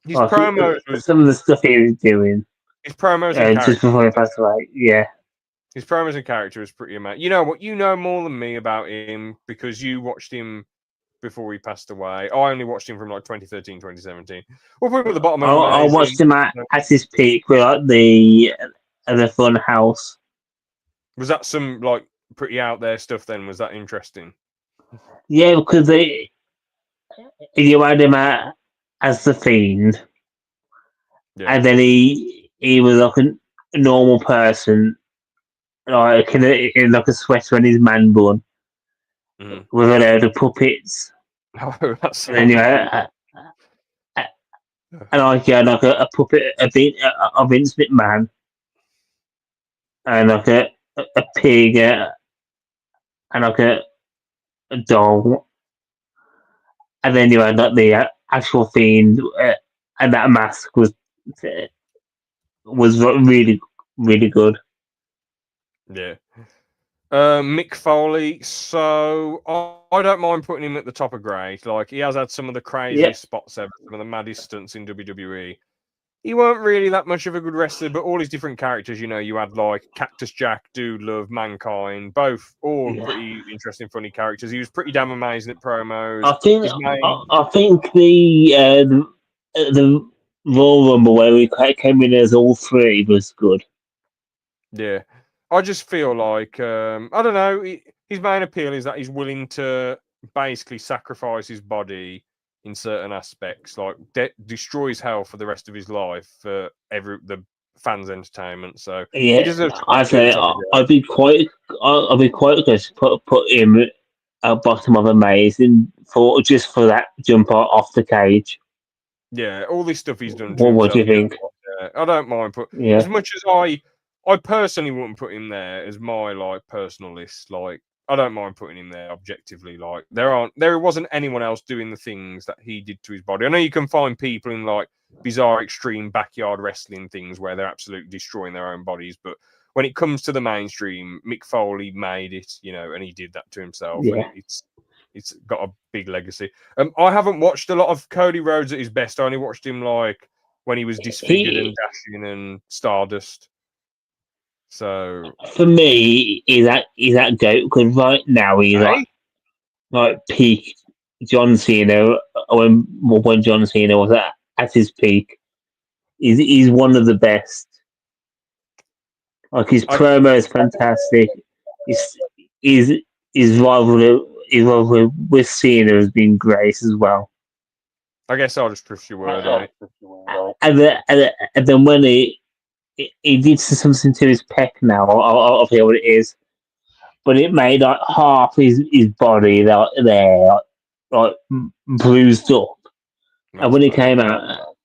His Like promos was some of the stuff he was doing his promos and just character. before he passed away. Yeah, His promos and character was pretty amazing. You know what? You know more than me about him because you watched him before he passed away. I only watched him from like 2013, 2017. We'll put him at the bottom of I watched amazing. him at his peak with like the Fun House. Was that some like pretty out there stuff then? Was that interesting? Yeah, because you had him as the Fiend, Yeah. and then he was like a normal person, like in like a sweater and his man bun Mm-hmm. with a load of puppets, Oh, that's and then you had and like yeah, like a puppet, a Vince McMahon, and like a pig, and like a doll, and then you had like the actual Fiend, and that mask was really really good. yeah. Mick Foley. So I don't mind putting him at the top of grade. Like he has had some of the Yeah, craziest spots ever, some of the maddest stunts in WWE. He weren't really that much of a good wrestler, but all his different characters, you had like Cactus Jack, Dude Love, Mankind, both all yeah. pretty interesting, funny characters. He was pretty damn amazing at promos. I think His main, I think the Royal Rumble where we came in as all three was good. yeah, I just feel like I don't know. His main appeal is that he's willing to basically sacrifice his body in certain aspects, like destroy his health for the rest of his life for the fans' entertainment. So he Yeah, deserves to I be at the say top of the I'd be quite, I'd be quite good to put him at bottom of amazing for just for that jump off the cage. Yeah, all this stuff he's done to What do himself. you think? I don't mind put as Yeah, much as I personally wouldn't put him there as my like personal list. Like I don't mind putting him there objectively. Like there wasn't anyone else doing the things that he did to his body. I know you can find people in like bizarre extreme backyard wrestling things where they're absolutely destroying their own bodies, but when it comes to the mainstream, Mick Foley made it, and he did that to himself, and yeah. it's got a big legacy. I haven't watched a lot of Cody Rhodes at his best. I only watched him like when he was disfigured and He dashing and Stardust. So, for me he's that goat because right now he's hey, like peak John Cena when John Cena was at his peak. He's one of the best. Like his I promo is fantastic. His his his rivalry with Cena has been great as well. I guess I'll just trust your word on it. And then when he did something to his pec now, I'll feel what it is. But it made like half his body like bruised up. And That's when he bad. came out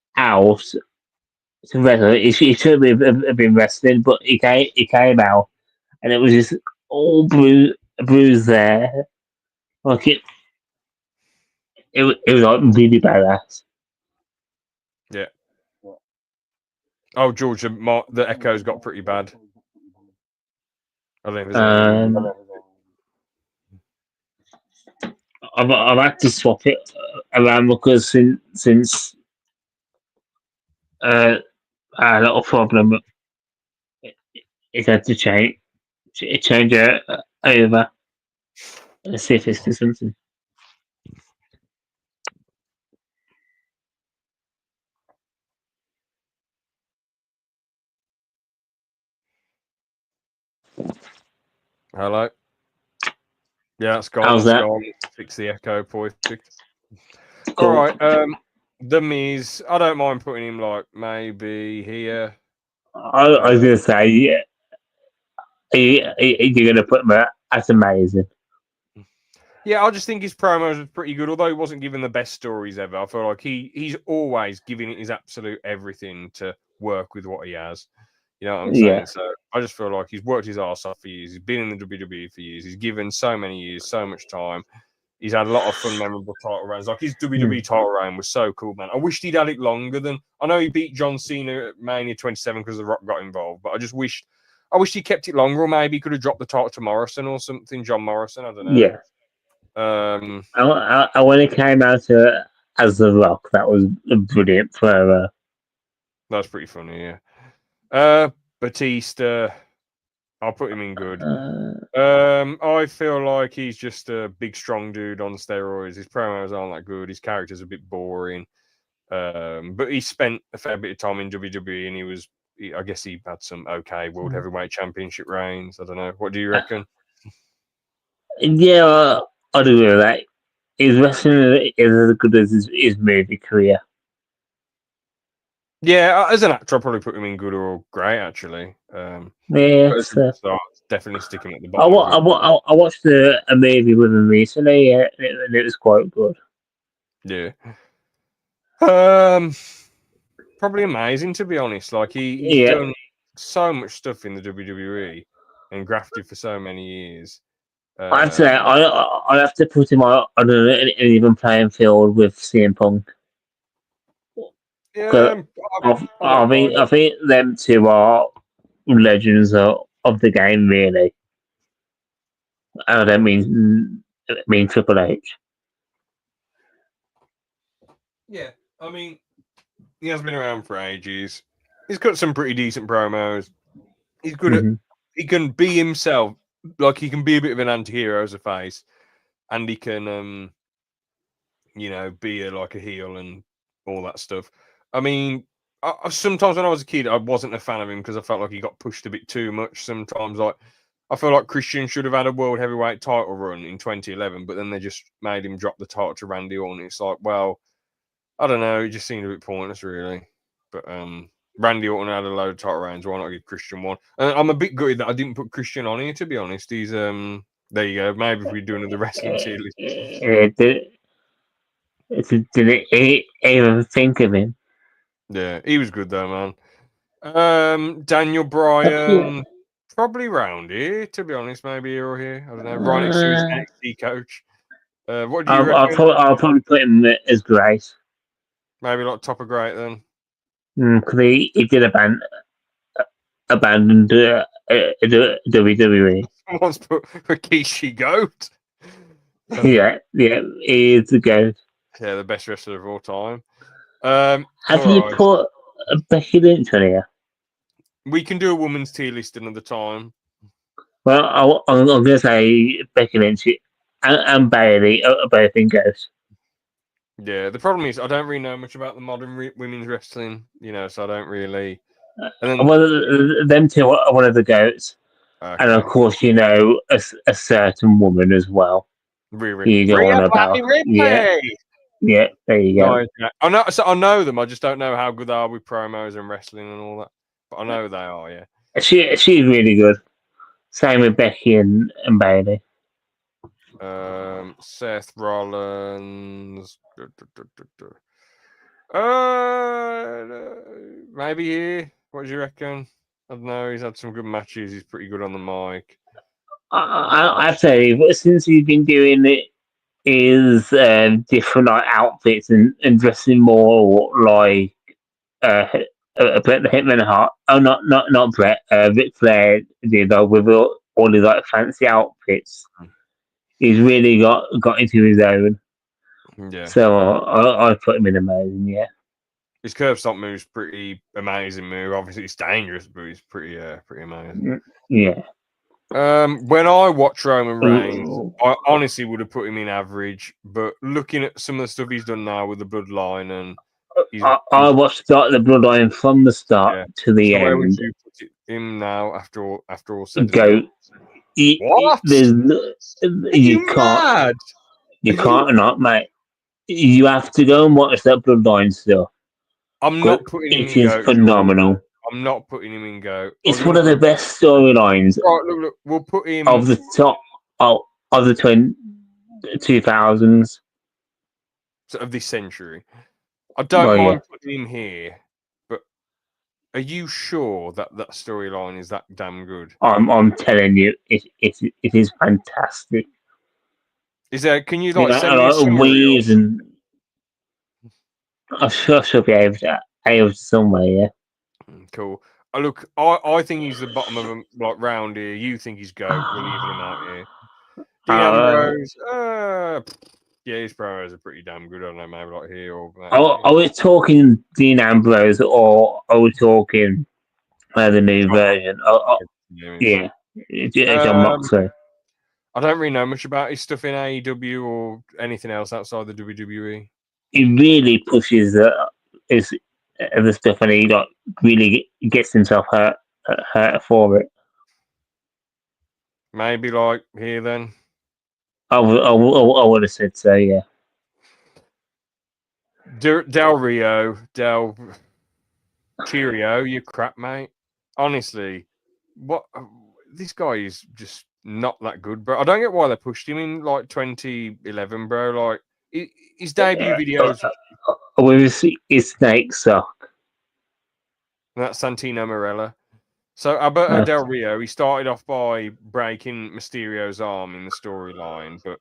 to wrestle, he should have been wrestling, but he came out and it was just all bruised there. Like it was like really badass. Yeah. Oh, George, the echoes got pretty bad. I don't know if there's anything. Um, I've had to swap it around because since I had a little problem, it had to change it over. Let's see if it's do something. Hello. Yeah, it's gone. How's It's that? gone. Fix the echo. Perfect. All Cool. right. The Miz. I don't mind putting him like maybe here. I was gonna say, yeah, you're gonna put him at that's amazing. Yeah, I just think his promos was pretty good, although he wasn't given the best stories ever. I feel like he's always giving it his absolute everything to work with what he has. You know what I'm Yeah. saying? So I just feel like he's worked his ass off for years. He's been in the WWE for years. He's given so many years, so much time. He's had a lot of fun, memorable title runs. Like his Hmm. WWE title run was so cool, man. I wished he'd had it longer than. I know he beat John Cena at Mania 27 because The Rock got involved, but I wish he kept it longer, or maybe he could have dropped the title to Morrison or something. John Morrison, I don't know. Yeah. Um, When it came out as The Rock, that was brilliant for. that's pretty funny, yeah. Batista, I'll put him in good. Uh, I feel like he's just a big, strong dude on steroids. His promos aren't that good. His character's a bit boring. But he spent a fair bit of time in WWE, and I guess he had some okay World Heavyweight Championship reigns. I don't know. What do you reckon? yeah, I'd agree with that. His wrestling is as good as his movie career. Yeah, as an actor, I'll probably put him in good or great, actually. Yeah, But as a so star, definitely stick him at the bottom of it. I watched a movie with him recently, and it was quite good. Yeah. Um, Probably amazing to be honest. Like he's Yeah, done so much stuff in the WWE and grafted for so many years. I'd say Um, I have to put him on an even playing field with CM Punk. yeah, 'Cause I don't mind. I think them two are legends of the game, really. I don't mean Triple H. Yeah, I mean, he has been around for ages. He's got some pretty decent promos. He's good at. Hmm. He can be himself. Like he can be a bit of an anti-hero as a face, and he can, be like a heel and all that stuff. I mean, sometimes when I was a kid, I wasn't a fan of him because I felt like he got pushed a bit too much. Sometimes, like I feel like Christian should have had a world heavyweight title run in 2011, but then they just made him drop the title to Randy Orton. It's like, well, I don't know. It just seemed a bit pointless, really. But Randy Orton had a load of title reigns. Why not give Christian one? And I'm a bit gutted that I didn't put Christian on here. To be honest, he's There you go. Maybe if we do another wrestling tier list. Did it even think of him? Yeah, he was good though, man. Daniel Bryan, probably round here. To be honest, maybe here or here. I don't know. Right next to his NXT coach. What do you reckon? I'll probably put him as Grace. Maybe like top of great then. Because he did abandon WWE. Someone's put Rikishi Goat. Yeah, he is the GOAT. Yeah, the best wrestler of all time. Have you Right. put Becky Lynch on here? We can do a woman's tier list another time. Well, I'm going to say Becky Lynch and Bailey are both in GOAT. Yeah, the problem is I don't really know much about the modern women's wrestling, so I don't really. And then, Well, them two are one of the GOATs. okay. And of course, a certain woman as well. You go on about. Yeah, there you go. I know. So I know them. I just don't know how good they are with promos and wrestling and all that. But I know they are. Yeah. She's really good. Same with Becky and Bailey. Seth Rollins. Maybe here. What do you reckon? I don't know. He's had some good matches. He's pretty good on the mic. I'd say since he's been doing it is different like outfits and dressing more like Brett the Hitman Hart. Oh, not Brett. Ric Flair did with all his like fancy outfits. He's really got into his own. Yeah. So I put him in amazing. Yeah. His curb stomp move is pretty amazing move. Obviously, it's dangerous, but it's pretty amazing. Yeah. When I watch Roman Reigns, I honestly would have put him in average. But looking at some of the stuff he's done now with the Bloodline, and I watched the Bloodline from the start to the end. Where would you put him now after all said and what? You can't. You can't not, mate. You have to go and watch that Bloodline stuff. I'm not putting him in GOAT. It is phenomenal. I'm not putting him in GOAT. It's one of the best storylines. Right, look, we'll put him of the top of the 2000s of this century. I don't mind putting him here, but are you sure that storyline is that damn good? I'm telling you, it is fantastic. Is there? Can you like send me a summary? And I should be able to somewhere. Yeah. Cool. Look, I think he's the bottom of him, like round here. You think he's GOAT? We're leaving him out here. Dean Ambrose. Yeah, his promos are pretty damn good. I don't know, maybe like here or. Are we talking Dean Ambrose or are we talking the new version? Yeah, John Moxley. I don't really know much about his stuff in AEW or anything else outside the WWE. He really pushes the stuff, and he really gets himself hurt for it. Maybe like here then. I would have said so. Yeah. Del Rio, Cheerio, you crap, mate. Honestly, what this guy is just not that good, bro. I don't get why they pushed him in like 2011, bro. Like his debut videos with his snake sock. That's Santino Marella. So Alberto Del Rio, he started off by breaking Mysterio's arm in the storyline, but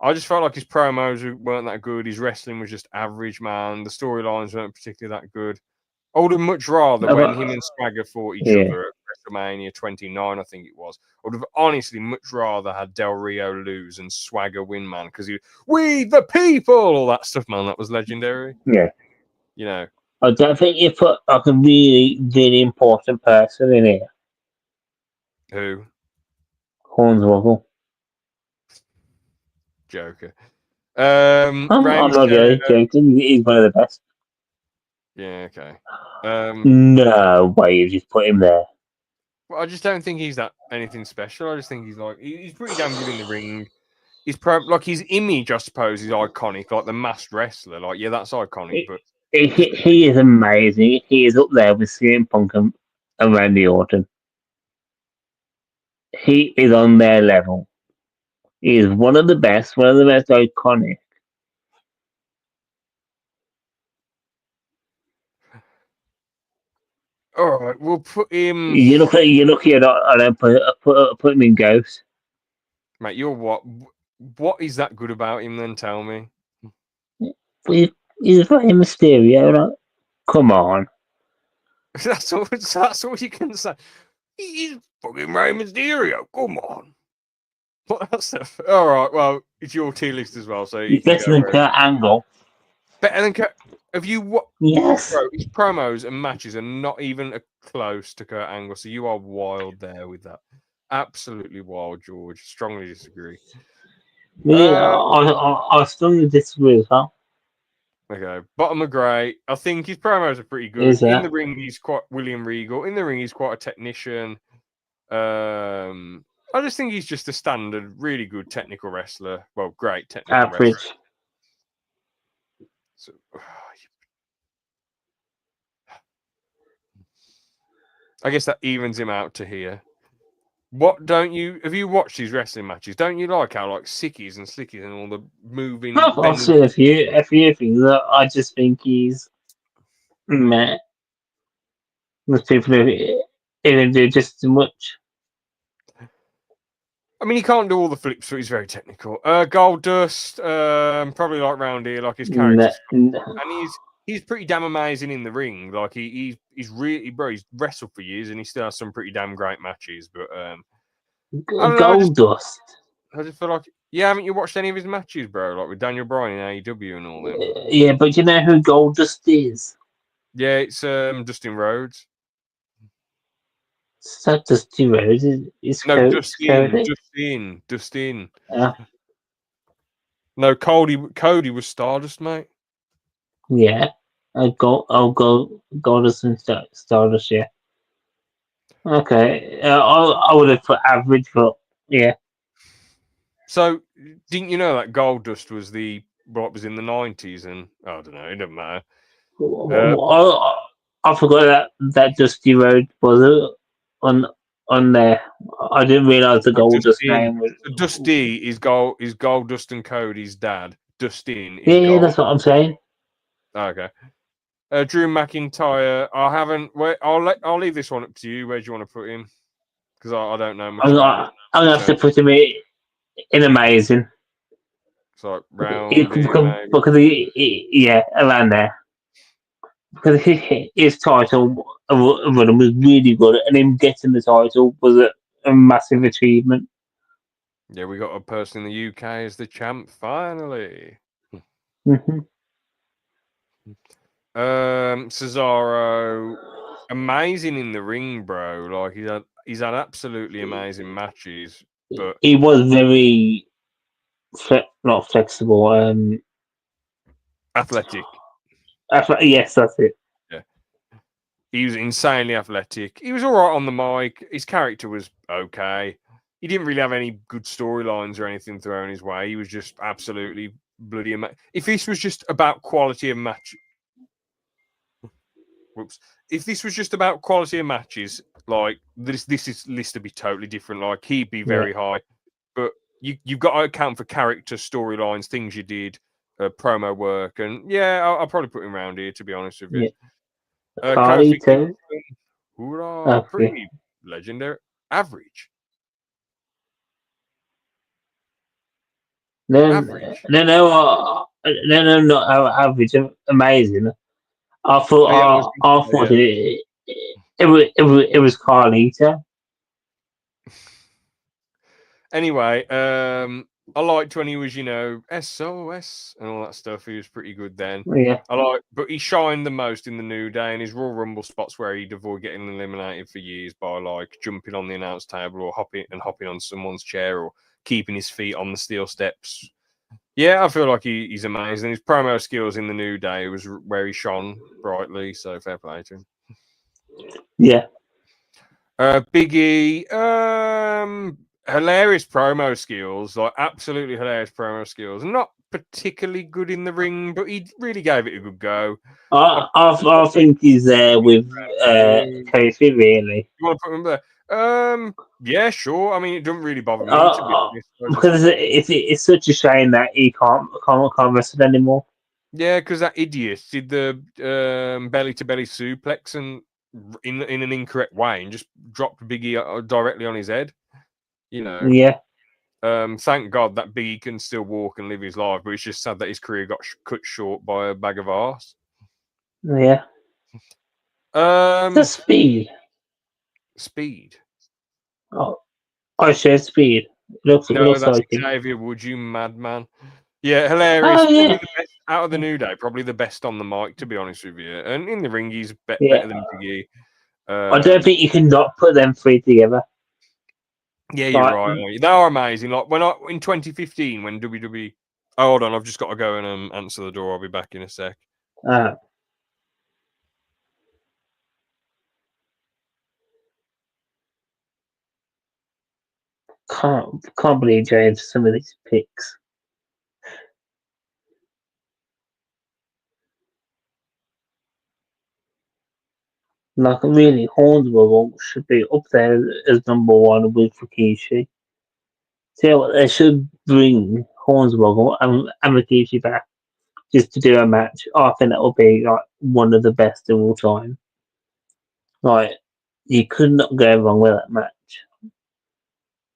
I just felt like his promos weren't that good. His wrestling was just average, man. The storylines weren't particularly that good. I would have much rather when him and Swagger fought each other at WrestleMania 29, I think it was. I would have honestly much rather had Del Rio lose and Swagger win, man, because we the people, all that stuff, man. That was legendary. Yeah. You know. I don't think you put like a really, really important person in here. Who? Hornswoggle. Joker. I'm not joking. He's one of the best. Yeah, okay. No way you just put him there. Well, I just don't think he's that anything special. I just think he's he's pretty damn good in the ring. He's his image, I suppose, is iconic, like the masked wrestler. Like, yeah, that's iconic, but He is amazing. He is up there with CM Punk and Randy Orton. He is on their level. He is one of the best iconic. All right, we'll put him. You look at I don't put him in Ghost. Mate, you're what? What is that good about him? Then tell me. He's very Mysterio. Right? Come on. That's all you can say. He's fucking Rey Mysterio. Come on. What else? All right. Well, it's your tier list as well, so you He's can better go. than Kurt Angle. Better than Kurt. Have you what? Yes. Bro, his promos and matches are not even close to Kurt Angle, so you are wild there with that. Absolutely wild, George. Strongly disagree. Yeah, I strongly disagree with that. Okay, bottom of grey. I think his promos are pretty good. Is that? In the ring, he's quite William Regal. In the ring, he's quite a technician. I just think he's just a standard, really good technical wrestler. Well, great technical Average. wrestler. So, I guess that evens him out to here. What don't you? Have you watched these wrestling matches? Don't you like how like sickies and slickies and all the moving? I've seen a few things that I just think he's meh. Most people even do just as much. I mean, he can't do all the flips, but he's very technical. Gold Dust, probably like round here, like his character, and he's pretty damn amazing in the ring. Like he's really, bro. He's wrestled for years, and he still has some pretty damn great matches. But I don't know. Gold Dust. I just feel like, yeah, haven't you watched any of his matches, bro? Like with Daniel Bryan in AEW and all them. Yeah, but you know who Gold Dust is? Yeah, it's Dustin Rhodes. It's not Dusty Rhodes. It's No, Cody. Dustin. No, Cody was Stardust, mate. Yeah. I'll go Goldust and Stardust, yeah. Okay. I would have put average, but yeah. So, didn't you know that Gold Dust was what was in the 90s? And I don't know, it doesn't matter. I forgot that Dusty Road was on there. I didn't realize the Goldust name was. Dusty is Gold Dust and Cody's dad. Dustin is Yeah, Gold. that's what I'm saying. Okay. Drew McIntyre. I haven't. Wait, I'll leave this one up to you. Where do you want to put him? Because I don't know much about him. I'm gonna have to put him in amazing. It's like round because yeah, around there. Because his title run was really good, and him getting the title was a massive achievement. Yeah, we got a person in the UK as the champ finally. Mm-hmm. Cesaro, amazing in the ring, bro. Like he's had absolutely amazing matches, but he was very not flexible. Athletic. Yes, that's it. Yeah, he was insanely athletic. He was all right on the mic. His character was okay. He didn't really have any good storylines or anything thrown his way. He was just absolutely bloody amazing. If this was just about quality of match, if this was just about quality of matches, like this list would be totally different. Like he'd be very high, but you've got to account for character, storylines, things you did, promo work, and yeah, I'll probably put him around here to be honest with you. Kofi Kingston, hoorah, pretty legendary, average. Average. No, not average. Amazing. I thought it was Carlito. Anyway, I liked when he was, SOS and all that stuff. He was pretty good then. Yeah. But he shined the most in the New Day and his Royal Rumble spots where he'd avoid getting eliminated for years by like jumping on the announce table or hopping on someone's chair or keeping his feet on the steel steps. Yeah, I feel like he's amazing. His promo skills in the New Day was where he shone brightly. So fair play to him. Yeah. Biggie, hilarious promo skills, like absolutely hilarious promo skills. Not particularly good in the ring, but he really gave it a good go. I think he's there with Kofi, really. You want to put him there? Yeah, sure. I mean, it doesn't really bother me to be honest. Because it's such a shame that he can't wrestle anymore. Yeah, because that idiot did the belly to belly suplex and in an incorrect way and just dropped Biggie directly on his head. You know. Yeah. Thank God that Biggie can still walk and live his life, but it's just sad that his career got cut short by a bag of arse. Yeah. The speed. Speed. Oh, I share speed. Looks That's like him. Xavier Wood, you madman. Yeah, hilarious. Oh, yeah. Probably the best out of the New Day. Probably the best on the mic, to be honest with you. And in the ring, he's better than Biggie. I don't think you can not put them three together. Yeah, you're right. They are amazing. Like in 2015, when WWE. Oh, hold on, I've just got to go and answer the door. I'll be back in a sec. Can't believe James some of these picks. Like really, Hornswoggle should be up there as number one with Rikishi. See what they should bring Hornswoggle and Rikishi back just to do a match. I think that will be like one of the best of all time. Like you could not go wrong with that match.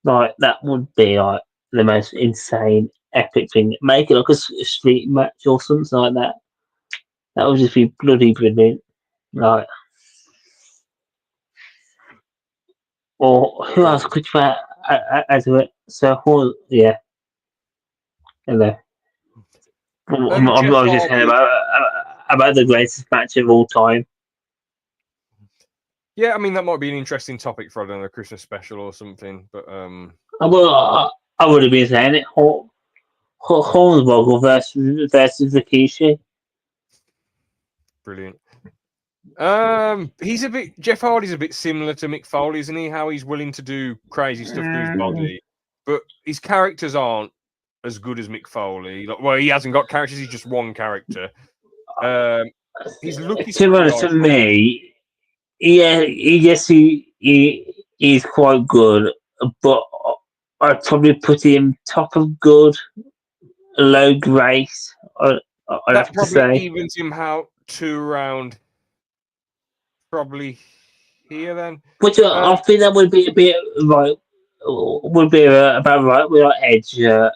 Like that would be like the most insane, epic thing. Make it like a street match or something like that. That would just be bloody brilliant. Like, or who else could you add to it? So, yeah. Hello. I was just saying about the greatest match of all time. Yeah, I mean that might be an interesting topic for another Christmas special or something. But I would have been saying it. Hornswoggle versus Rikishi. Brilliant. Jeff Hardy's a bit similar to Mick Foley, isn't he? How he's willing to do crazy stuff to his body, but his characters aren't as good as Mick Foley. Like, well, he hasn't got characters; he's just one character. His look is to be honest, to me, yeah, yes, he's quite good, but I'd probably put him top of good, low grace. I'd have to say evens him out to around probably here then. Which I think that would be a bit right. Would be about right with like Edge and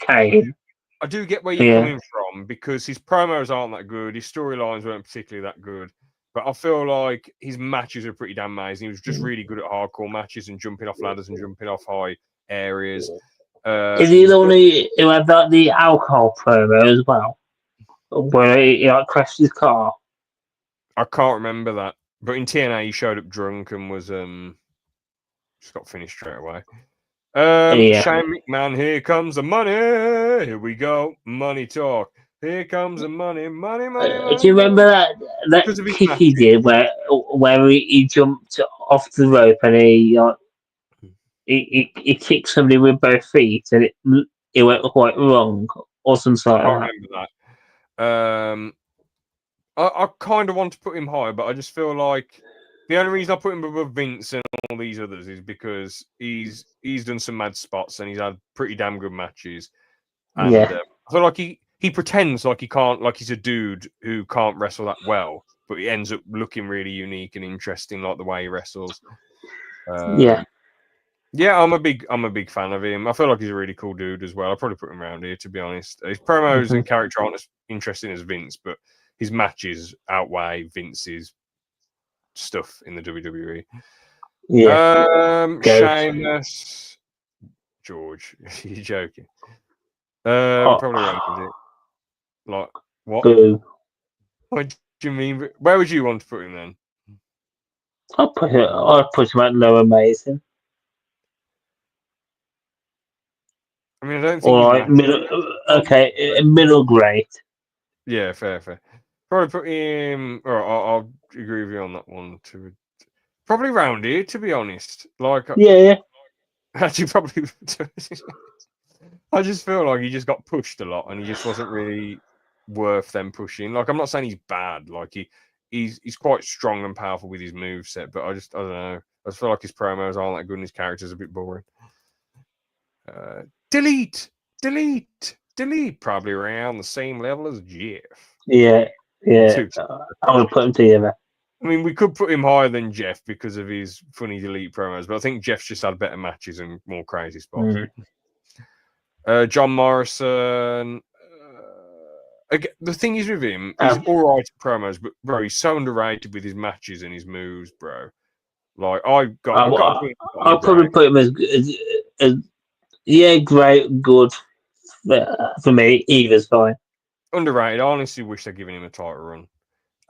Kane. I do get where you're coming from because his promos aren't that good. His storylines weren't particularly that good. But I feel like his matches are pretty damn amazing. He was just really good at hardcore matches and jumping off ladders and jumping off high areas. Is he the one who had the alcohol promo as well? Where he like crashed his car? I can't remember that. But in TNA, he showed up drunk and was just got finished straight away. Shane McMahon, here comes the money. Here we go. Money talk. Here comes the money. Do you remember that kick he did where he jumped off the rope and he kicked somebody with both feet and it went quite wrong or something like that? I remember that. I kind of want to put him higher, but I just feel like the only reason I put him above Vince and all these others is because he's done some mad spots and he's had pretty damn good matches. And I feel like he pretends like he can't, like he's a dude who can't wrestle that well, but he ends up looking really unique and interesting, like the way he wrestles. Yeah, I'm a big fan of him. I feel like he's a really cool dude as well. I'll probably put him around here, to be honest. His promos and character aren't as interesting as Vince, but his matches outweigh Vince's stuff in the WWE. Sheamus, George, you're joking. Probably around it. Like what? Boo. What do you mean? Where would you want to put him then? I'd put him at low amazing. I mean, I don't think. All right, middle great. Yeah, fair. Probably put him. Or I'll agree with you on that one too. Probably round here, to be honest. Like, yeah. Actually, probably. I just feel like he just got pushed a lot, and he just wasn't really worth them pushing. Like, I'm not saying he's bad. Like, he's quite strong and powerful with his moveset, but I don't know. I just feel like his promos aren't that good, and his character's a bit boring. Delete, delete, delete. Probably around the same level as Jeff. Yeah, yeah. Too. I would put them together. I mean, we could put him higher than Jeff because of his funny delete promos, but I think Jeff's just had better matches and more crazy spots. John Morrison. Again, the thing is with him, he's all right at promos, but bro, he's so underrated with his matches and his moves, bro. Like I'll probably put him as yeah, great, good. For me, either's fine. Underrated. I honestly wish they'd given him a title run.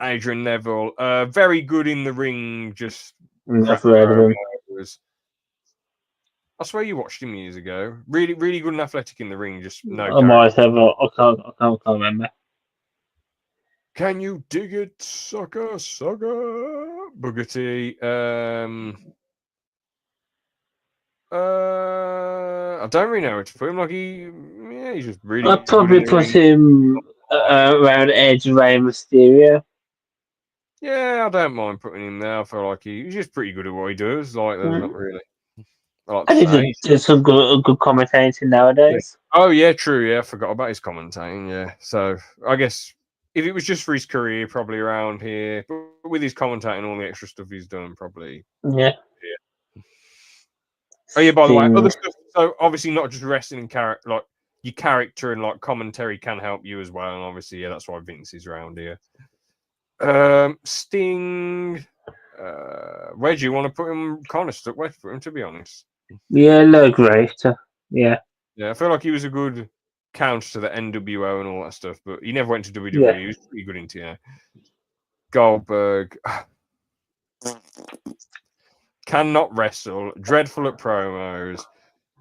Adrian Neville, very good in the ring, just crap promos. I swear you watched him years ago. Really, really good and athletic in the ring. Just no. I might have. I can't remember. Can you dig it, sucker? Booker T. I don't really know where to put him. Like he's just really. I'd probably put him around Edge, Rey Mysterio. Yeah, I don't mind putting him there. I feel like he's just pretty good at what he does. Like, there's not really. And there's some good commentating nowadays. Oh yeah, true. Yeah, I forgot about his commentating. Yeah, so I guess if it was just for his career, probably around here. But with his commentating and all the extra stuff he's done, probably. Yeah. Oh yeah. By the way, other stuff. So obviously, not just wrestling and character, like your character and like commentary can help you as well. And obviously, yeah, that's why Vince is around here. Sting. Where do you want to put him? Kind of stuck where to put him, to be honest. Yeah, no, great. Yeah. Yeah, I feel like he was a good counter to the NWO and all that stuff, but he never went to WWE. Yeah. He was pretty good in TNA. Goldberg. Cannot wrestle. Dreadful at promos.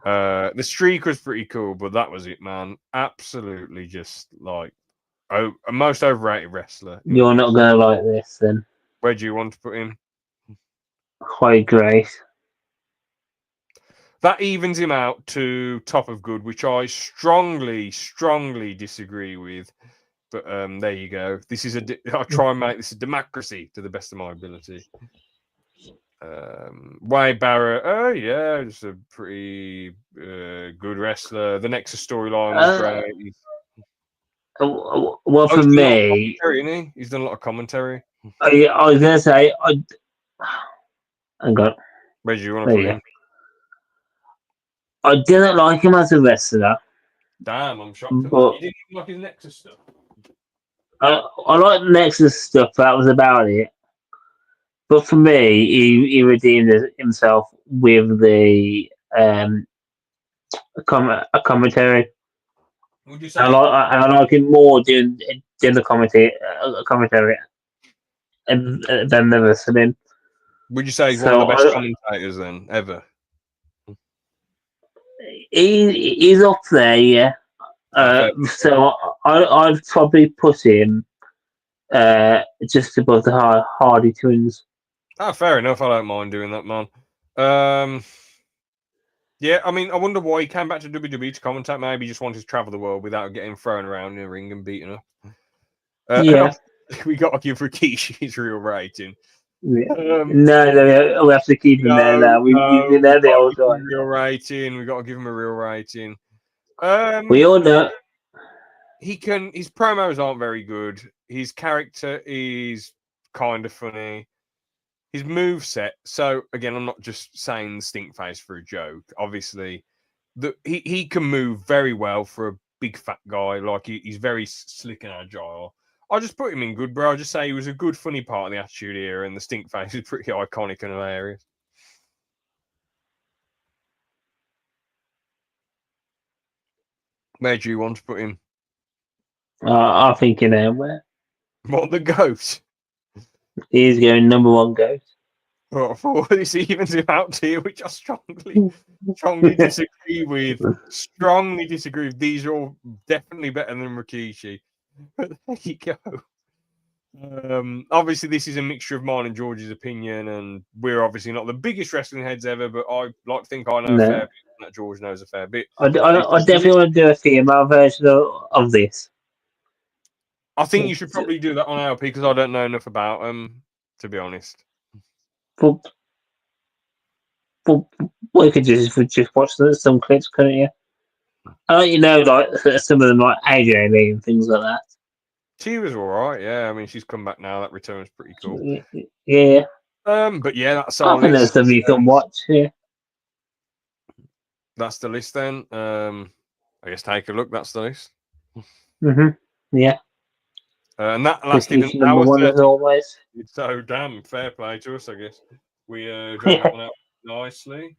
The streak was pretty cool, but that was it, man. Absolutely just like a most overrated wrestler. You're not going to like this, then. Where do you want to put him? Quite great. That evens him out to top of good, which I strongly, strongly disagree with. But there you go. This is I'll try and make this a democracy to the best of my ability. Wade Barrett, oh yeah, just a pretty good wrestler. The Nexus storyline was great. Well, for me, he's done a lot of commentary. I was gonna say, hang on. Where do you want to put him? I didn't like him as a wrestler. Damn, I'm shocked. You didn't like his Nexus stuff. I like the Nexus stuff. That was about it. But for me, he redeemed himself with the a commentary. Would you say? I like him more doing the commentary than the wrestling. Would you say he's one of the best commentators then ever? He's up there, yeah. So I'd probably put him just above the Hardy Twins. Oh, fair enough. I don't mind doing that, man. Yeah, I mean, I wonder why he came back to WWE to commentate. Maybe he just wanted to travel the world without getting thrown around in a ring and beaten up. Yeah. We got to give Rikishi his real rating. Yeah. No, we have to keep him there now. We've been there the whole time. Real rating. We got to give him a real rating. We all know his promos aren't very good. His character is kind of funny. His moveset. So again, I'm not just saying stink face for a joke. Obviously, he can move very well for a big fat guy. Like he's very slick and agile. I'll just put him in good, bro. I'll just say he was a good, funny part of the Attitude Era, and the stink face is pretty iconic and hilarious. Where do you want to put him? I think you know where. What, the GOAT? He's going number one GOAT. Oh, for this evens him out here, which I strongly disagree with. Strongly disagree with. These are all definitely better than Rikishi. But there you go. Obviously, this is a mixture of mine and George's opinion, and we're obviously not the biggest wrestling heads ever, but I like to think I know a fair No, bit, and that George knows a fair bit. I definitely want to do a female version of this. I think you should probably do that on ALP because I don't know enough about them, to be honest. But, but we could just watch some clips, couldn't you? Like some of them, like AJ and things like that. She was all right, yeah. I mean, she's come back now. That return's pretty cool. Yeah, But yeah, that's I our think there's list. something you can watch. Yeah. That's the list then. I guess take a look. That's the list. Yeah. And that lasted an British number hour one as 30. always. So damn, fair play to us, I guess. We dragged that one out nicely.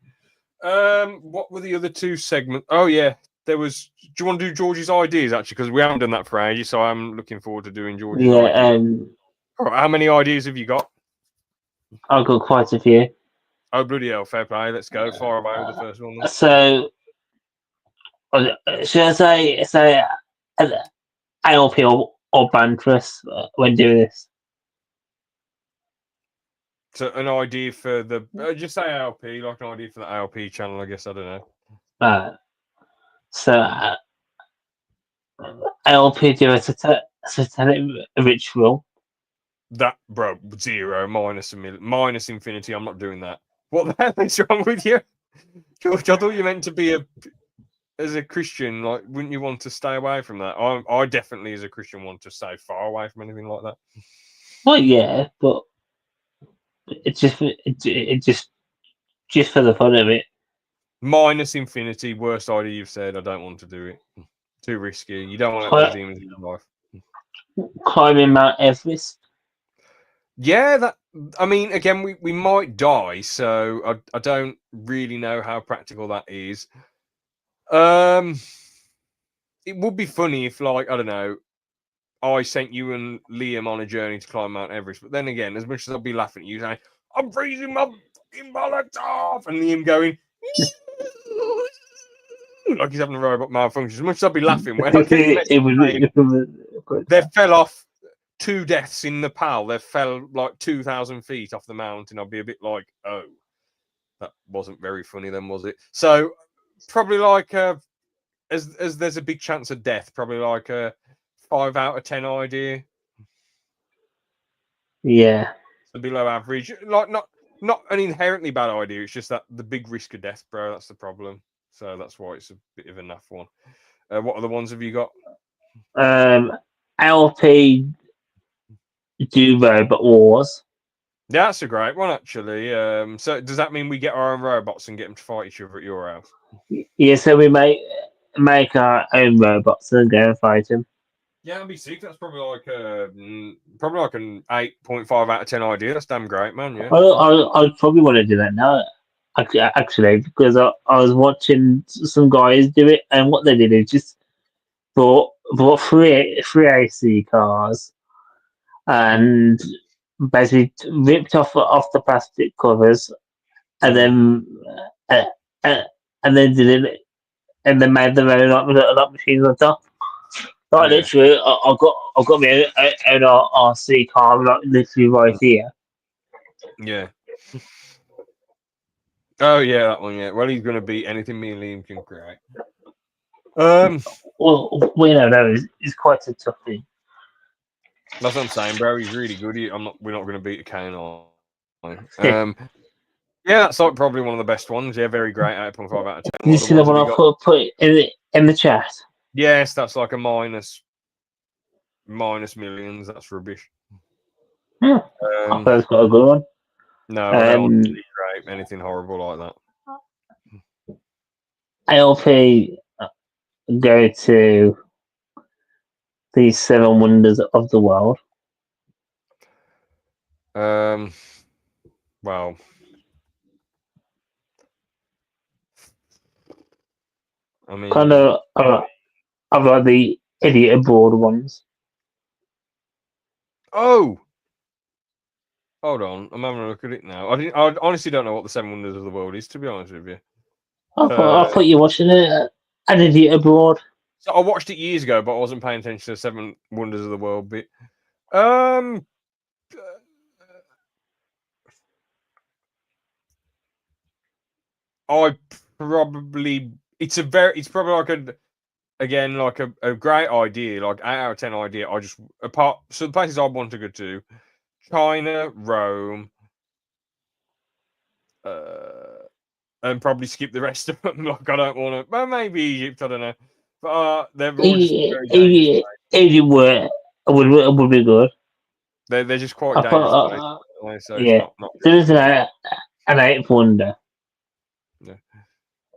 What were the other two segments? Oh yeah, there was. Do you want to do George's ideas actually? Because we haven't done that for ages, so I'm looking forward to doing George's Yeah. ideas. All right, how many ideas have you got? I've got quite a few. Oh bloody hell, fair play. Let's go far away with the first one. Then. So, should I say ALP or Banterous when doing this? So an idea for the just say ALP, like an idea for the ALP channel. I guess I don't know. So ALP do a satanic ritual. That bro, zero minus a million, minus infinity. I'm not doing that. What the hell is wrong with you, George? I thought you meant to be as a Christian. Like, wouldn't you want to stay away from that? I definitely, as a Christian, want to stay far away from anything like that. Well, yeah, but it's just for the fun of it. Minus infinity, worst idea you've said. I don't want to do it. Too risky. You don't want to let those demons in your life. Climbing Mount Everest. Yeah, that. I mean, again, we might die, so I don't really know how practical that is. It would be funny if, like, I don't know, I sent you and Liam on a journey to climb Mount Everest. But then again, as much as I'll be laughing at you saying, I'm freezing my fucking bollocks off, and Liam going, like he's having a robot malfunction, as much as I'll be laughing when I get they fell off 2 deaths in Nepal. They fell like 2,000 feet off the mountain. I'll be a bit like, oh, that wasn't very funny then, was it? So probably like, as there's a big chance of death, probably like a 5 out of 10 idea. Yeah. So below average. Like not an inherently bad idea. It's just that the big risk of death, bro. That's the problem. So that's why it's a bit of a naff one. What other ones have you got? LP do Robot Wars. Yeah, that's a great one, actually. So does that mean we get our own robots and get them to fight each other at your house? Yeah, so we make our own robots and go and fight them. Yeah, that'd be sick. That's probably like an 8.5 out of 10 idea. That's damn great, man. Yeah. I probably want to do that now, actually, because I was watching some guys do it, and what they did is just bought three AC cars and basically ripped off the plastic covers, and uh, uh, then did it, and then made their own like machines on top. Like literally, I've got my own RC car, like literally right here. Yeah. Oh yeah, that one. Yeah. Well, he's gonna beat anything me and Liam can create. Well, we know that is quite a tough thing. That's what I'm saying, bro. He's really good. We're not gonna beat a K9. Yeah, that's like probably one of the best ones. Yeah, very great. 8.5 out of 10. Did you see the one I put in the chat? Yes, that's like a minus millions. That's rubbish. I thought it's got a good one. No, I don't want to create anything horrible like that. ALP go to the 7 wonders of the world. Well, I mean, kind of like the idiot abroad ones. Oh, hold on. I'm having a look at it now. I honestly don't know what the 7 wonders of the world is. To be honest with you, I thought you were watching it. An idiot abroad. So I watched it years ago, but I wasn't paying attention to the 7 wonders of the world bit. I probably it's probably like a great idea, like 8 out of 10 idea. So the places I want to go to: China, Rome, and probably skip the rest of them. Like I don't want to. Well, maybe Egypt. I don't know, but they're all just very dangerous. If you were, it would be good. They're just quite I dangerous thought, places, so it's yeah, not there really is for me. an eighth wonder. Yeah.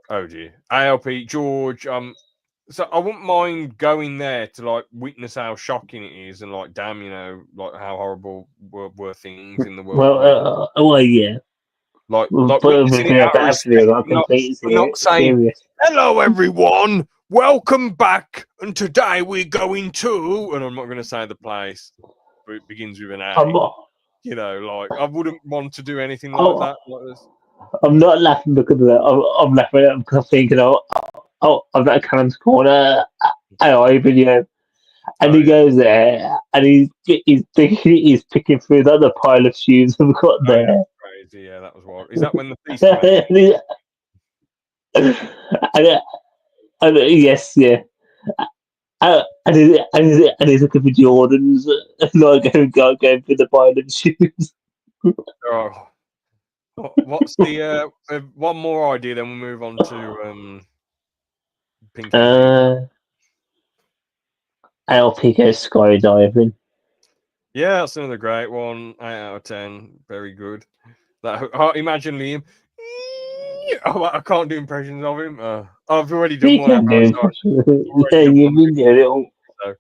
Oh dear, ALP George. So I wouldn't mind going there to like witness how shocking it is, and like, damn, like how horrible were things in the world. Well, yeah, Like but witnessing it we have out to of actually respect, got completely but not saying, serious. "Hello, everyone, welcome back, and today we're going to," and I'm not going to say the place, but it begins with an I'm A. not, Like I wouldn't want to do anything like I'm, that. Like this. I'm not laughing because of that. I'm laughing because I'm thinking, I'm that Callum's corner AI video, and Oh he yeah, goes there, and he's picking through the pile of shoes we've got oh yeah, there. crazy. Yeah, that was wild. Is that when the police come out? and, yes, yeah. And he's looking for Jordans, like going for the violent shoes. Oh, what's the one more idea? Then we'll move on to Pink MG. LP goes skydiving. Yeah, that's another great one. 8 out of 10. Very good. Imagine Liam. Oh, I can't do impressions of him. I've already done You one. can do. Sorry, I've Yeah, already done you've one. been doing it all. So.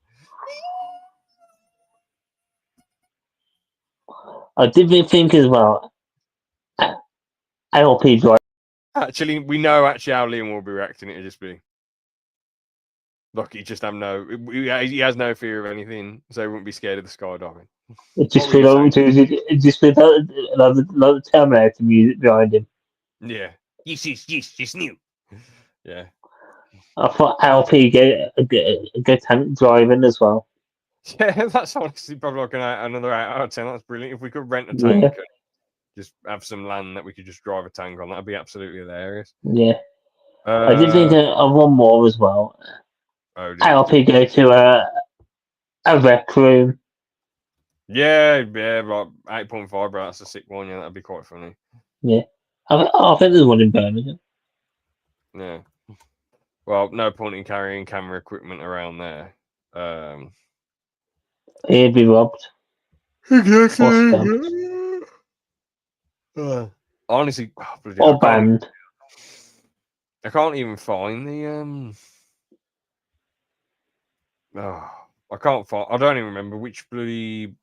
I did think as well. LP drive. Actually, we know how Liam will be reacting. It'll just be like he just he has no fear of anything, so he wouldn't be scared of the skydiving. It What just were you feel saying? it just feel like the Terminator music behind him. Yeah. Yes, new. Yeah. I thought LP go tank driving as well. Yeah, that's honestly probably like another 8 out of 10. That's brilliant. If we could rent a Yeah, tank and just have some land that we could just drive a tank on, that'd be absolutely hilarious. yeah. I did think Uh, of one more as well. oh dear. LP go to a rec room. Yeah, like 8.5, bro. That's a sick one. Yeah, that'd be quite funny. Yeah, I think there's one in Birmingham. Yeah. Well, no point in carrying camera equipment around there. He'd be robbed or spent Exactly. Honestly, bloody, or banned. I can't even find the Oh, I can't find. I don't even remember which bloody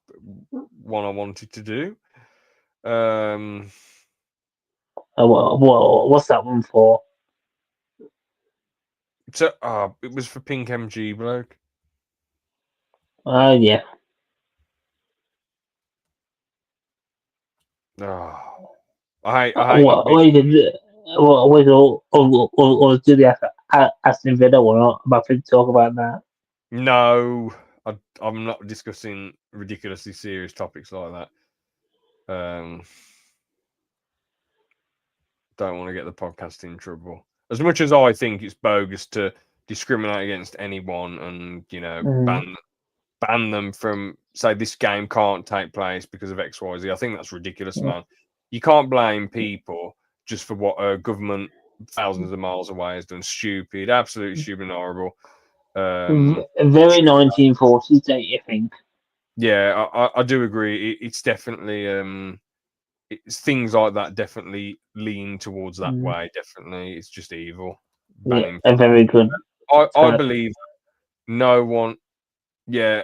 one I wanted to do. What's that one for? So it was for Pink MG bloke. Yeah. Oh, I hate not being. What did or do the Aston Villa one? I'm about to talk about that. No, I'm not discussing ridiculously serious topics like that. Don't want to get the podcast in trouble. As much as I think it's bogus to discriminate against anyone and Mm. ban them from, say, this game can't take place because of XYZ. I think that's ridiculous, man. You can't blame people just for what a government thousands of miles away has done. Stupid, absolutely stupid and horrible. Very 1940s, don't you think? Yeah, I do agree. It's definitely it's things like that definitely lean towards that Mm. way. Definitely, it's just evil. Yeah, Banning. a very good. I believe no one. Yeah,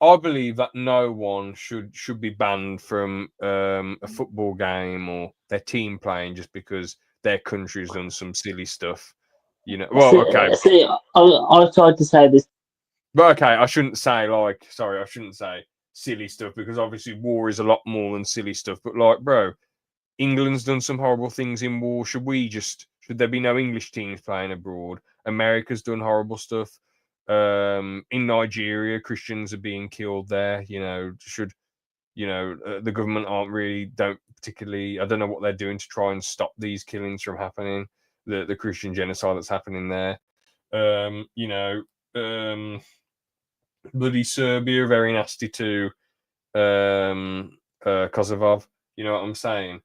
I believe that no one should be banned from a football game or their team playing just because their country's done some silly stuff. Well, okay, See, I tried to say this. but okay, I shouldn't say sorry, I shouldn't say silly stuff because obviously war is a lot more than silly stuff. But like, bro, England's done some horrible things in war. Should there be no English teams playing abroad? America's done horrible stuff. In Nigeria, Christians are being killed there. The government don't particularly. I don't know what they're doing to try and stop these killings from happening. The Christian genocide that's happening there. Um, you know, um, Bloody Serbia, very nasty too. Kosovo. You know what I'm saying?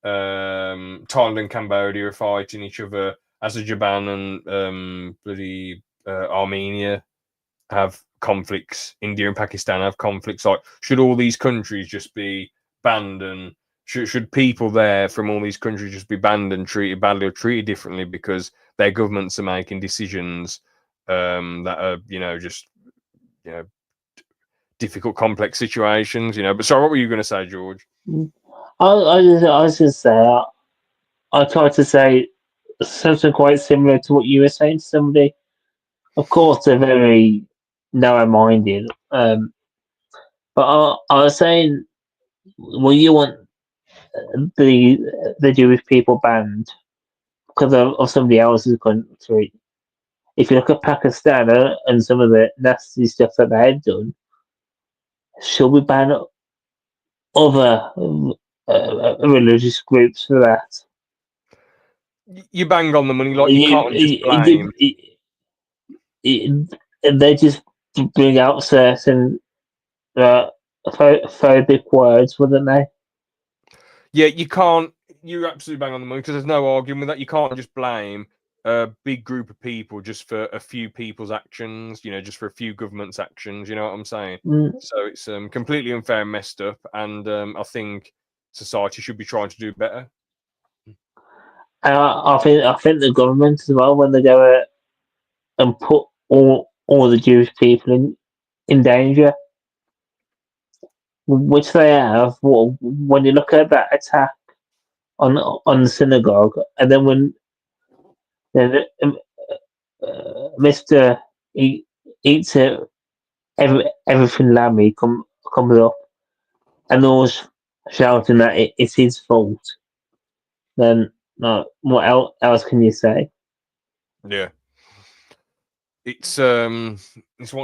Thailand and Cambodia are fighting each other. Azerbaijan and bloody Armenia have conflicts. India and Pakistan have conflicts. Like, should all these countries just be banned, and should people there from all these countries just be banned and treated badly or treated differently because their governments are making decisions that are, just you know difficult, complex situations. But sorry, what were you going to say, George? I was just say I tried to say something quite similar to what you were saying to somebody. Of course, they're very narrow-minded. But I was saying, well, you want the Jewish people banned because of somebody else's country. If you look at Pakistan and some of the nasty stuff that they've done, should we ban other religious groups for that? You bang on the money. Like, you You, can't just you, blame. you, they just bring out certain uh, phobic words, wouldn't they? Yeah, you can't. You're absolutely bang on the money, because there's no arguing with that. You can't just blame a big group of people just for a few people's actions. Just for a few governments' actions. You know what I'm saying? Mm. So it's completely unfair and messed up, and I think society should be trying to do better. And I think the government as well, when they go and put all the Jewish people in danger, which they have. When you look at that attack on the synagogue, and then when Mister eats it, everything lammy comes up, and always shouting that it's his fault. Then, what else can you say? Yeah. It's one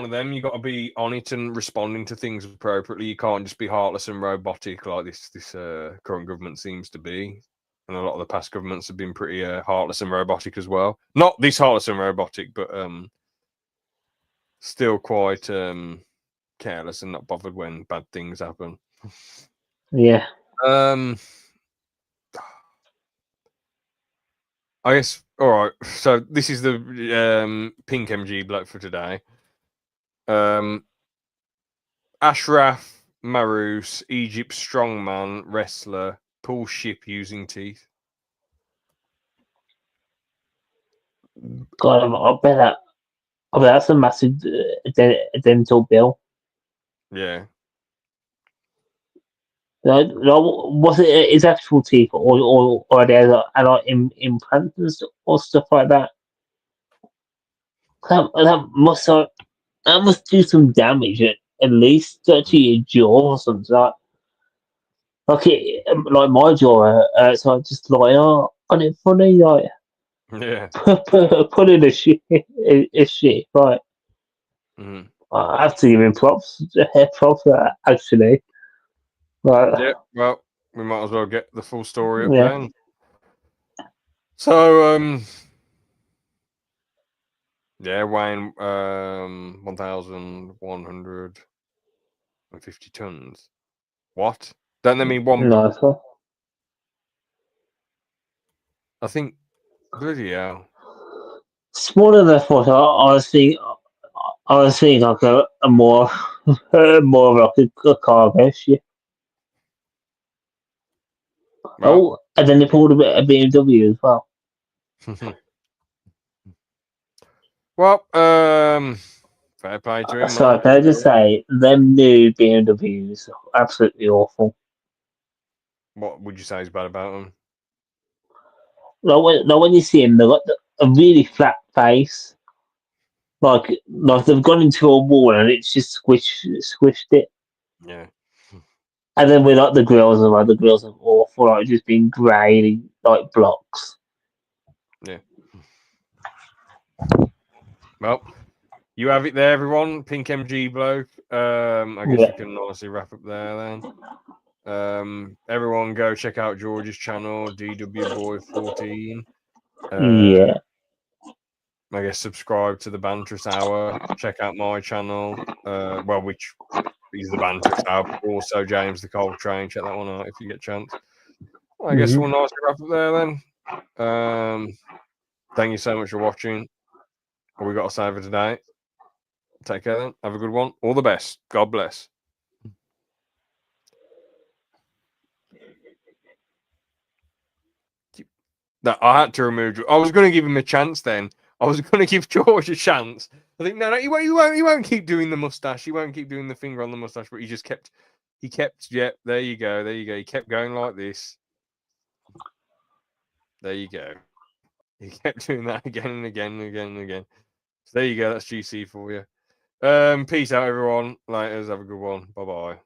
of them. You got to be on it and responding to things appropriately. You can't just be heartless and robotic like this current government seems to be, and a lot of the past governments have been pretty heartless and robotic as well. Not this heartless and robotic, but still quite careless and not bothered when bad things happen. Yeah. Um, I guess. All right. So this is the pink MG bloke for today. Ashraf Marous, Egypt's strongman wrestler, pulls ship using teeth. God, I bet that's a massive dental bill. Yeah. Was it his actual teeth, or are there like implants and or stuff like that? That must do some damage at least to your jaw or something. Like my jaw, so I just like, on it funny, like Yeah. put in a shit, right? Mm-hmm. I have to give him props for that, actually. Right, Yeah. Well, we might as well get the full story up yeah. then. So, yeah, weighing 1,150 tons. What? Don't they mean one? Nice one. I think. Bloody hell. Smaller than I thought. I was thinking like a more more of like a cargo ship. Well. Oh, and then they pulled a bit of BMW as well. Well, fair play to him, So man. can I just say, them new BMWs are absolutely awful. What would you say is bad about them? Like when you see them, they've got a really flat face. Like they've gone into a wall and it's just squished it. Yeah. And then with like the grills, and like the grills are awful, like just being grey like blocks. Yeah. Well, You have it there, everyone. Pink MG bloke. I guess we can nicely wrap up there then. Everyone go check out George's channel, DW Boy 14. Yeah. I guess subscribe to the Banterous Hour. Check out my channel. Which is the Banterous Hour. Also, James the Coltrane. Check that one out if you get a chance. I guess we'll nicely wrap up there then. Thank you so much for watching. What we got to say for today. Take care then. Have a good one. All the best. God bless. No, I had to remove. I was going to give him a chance. Then I was going to give George a chance. I think no, he won't keep doing the mustache. He won't keep doing the finger on the mustache. But he just kept. He kept. Yeah, there you go. There you go. He kept going like this. There you go. He kept doing that again and again and again and again. So there you go. That's GC for you. Peace out, everyone. Laters. Have a good one. Bye bye.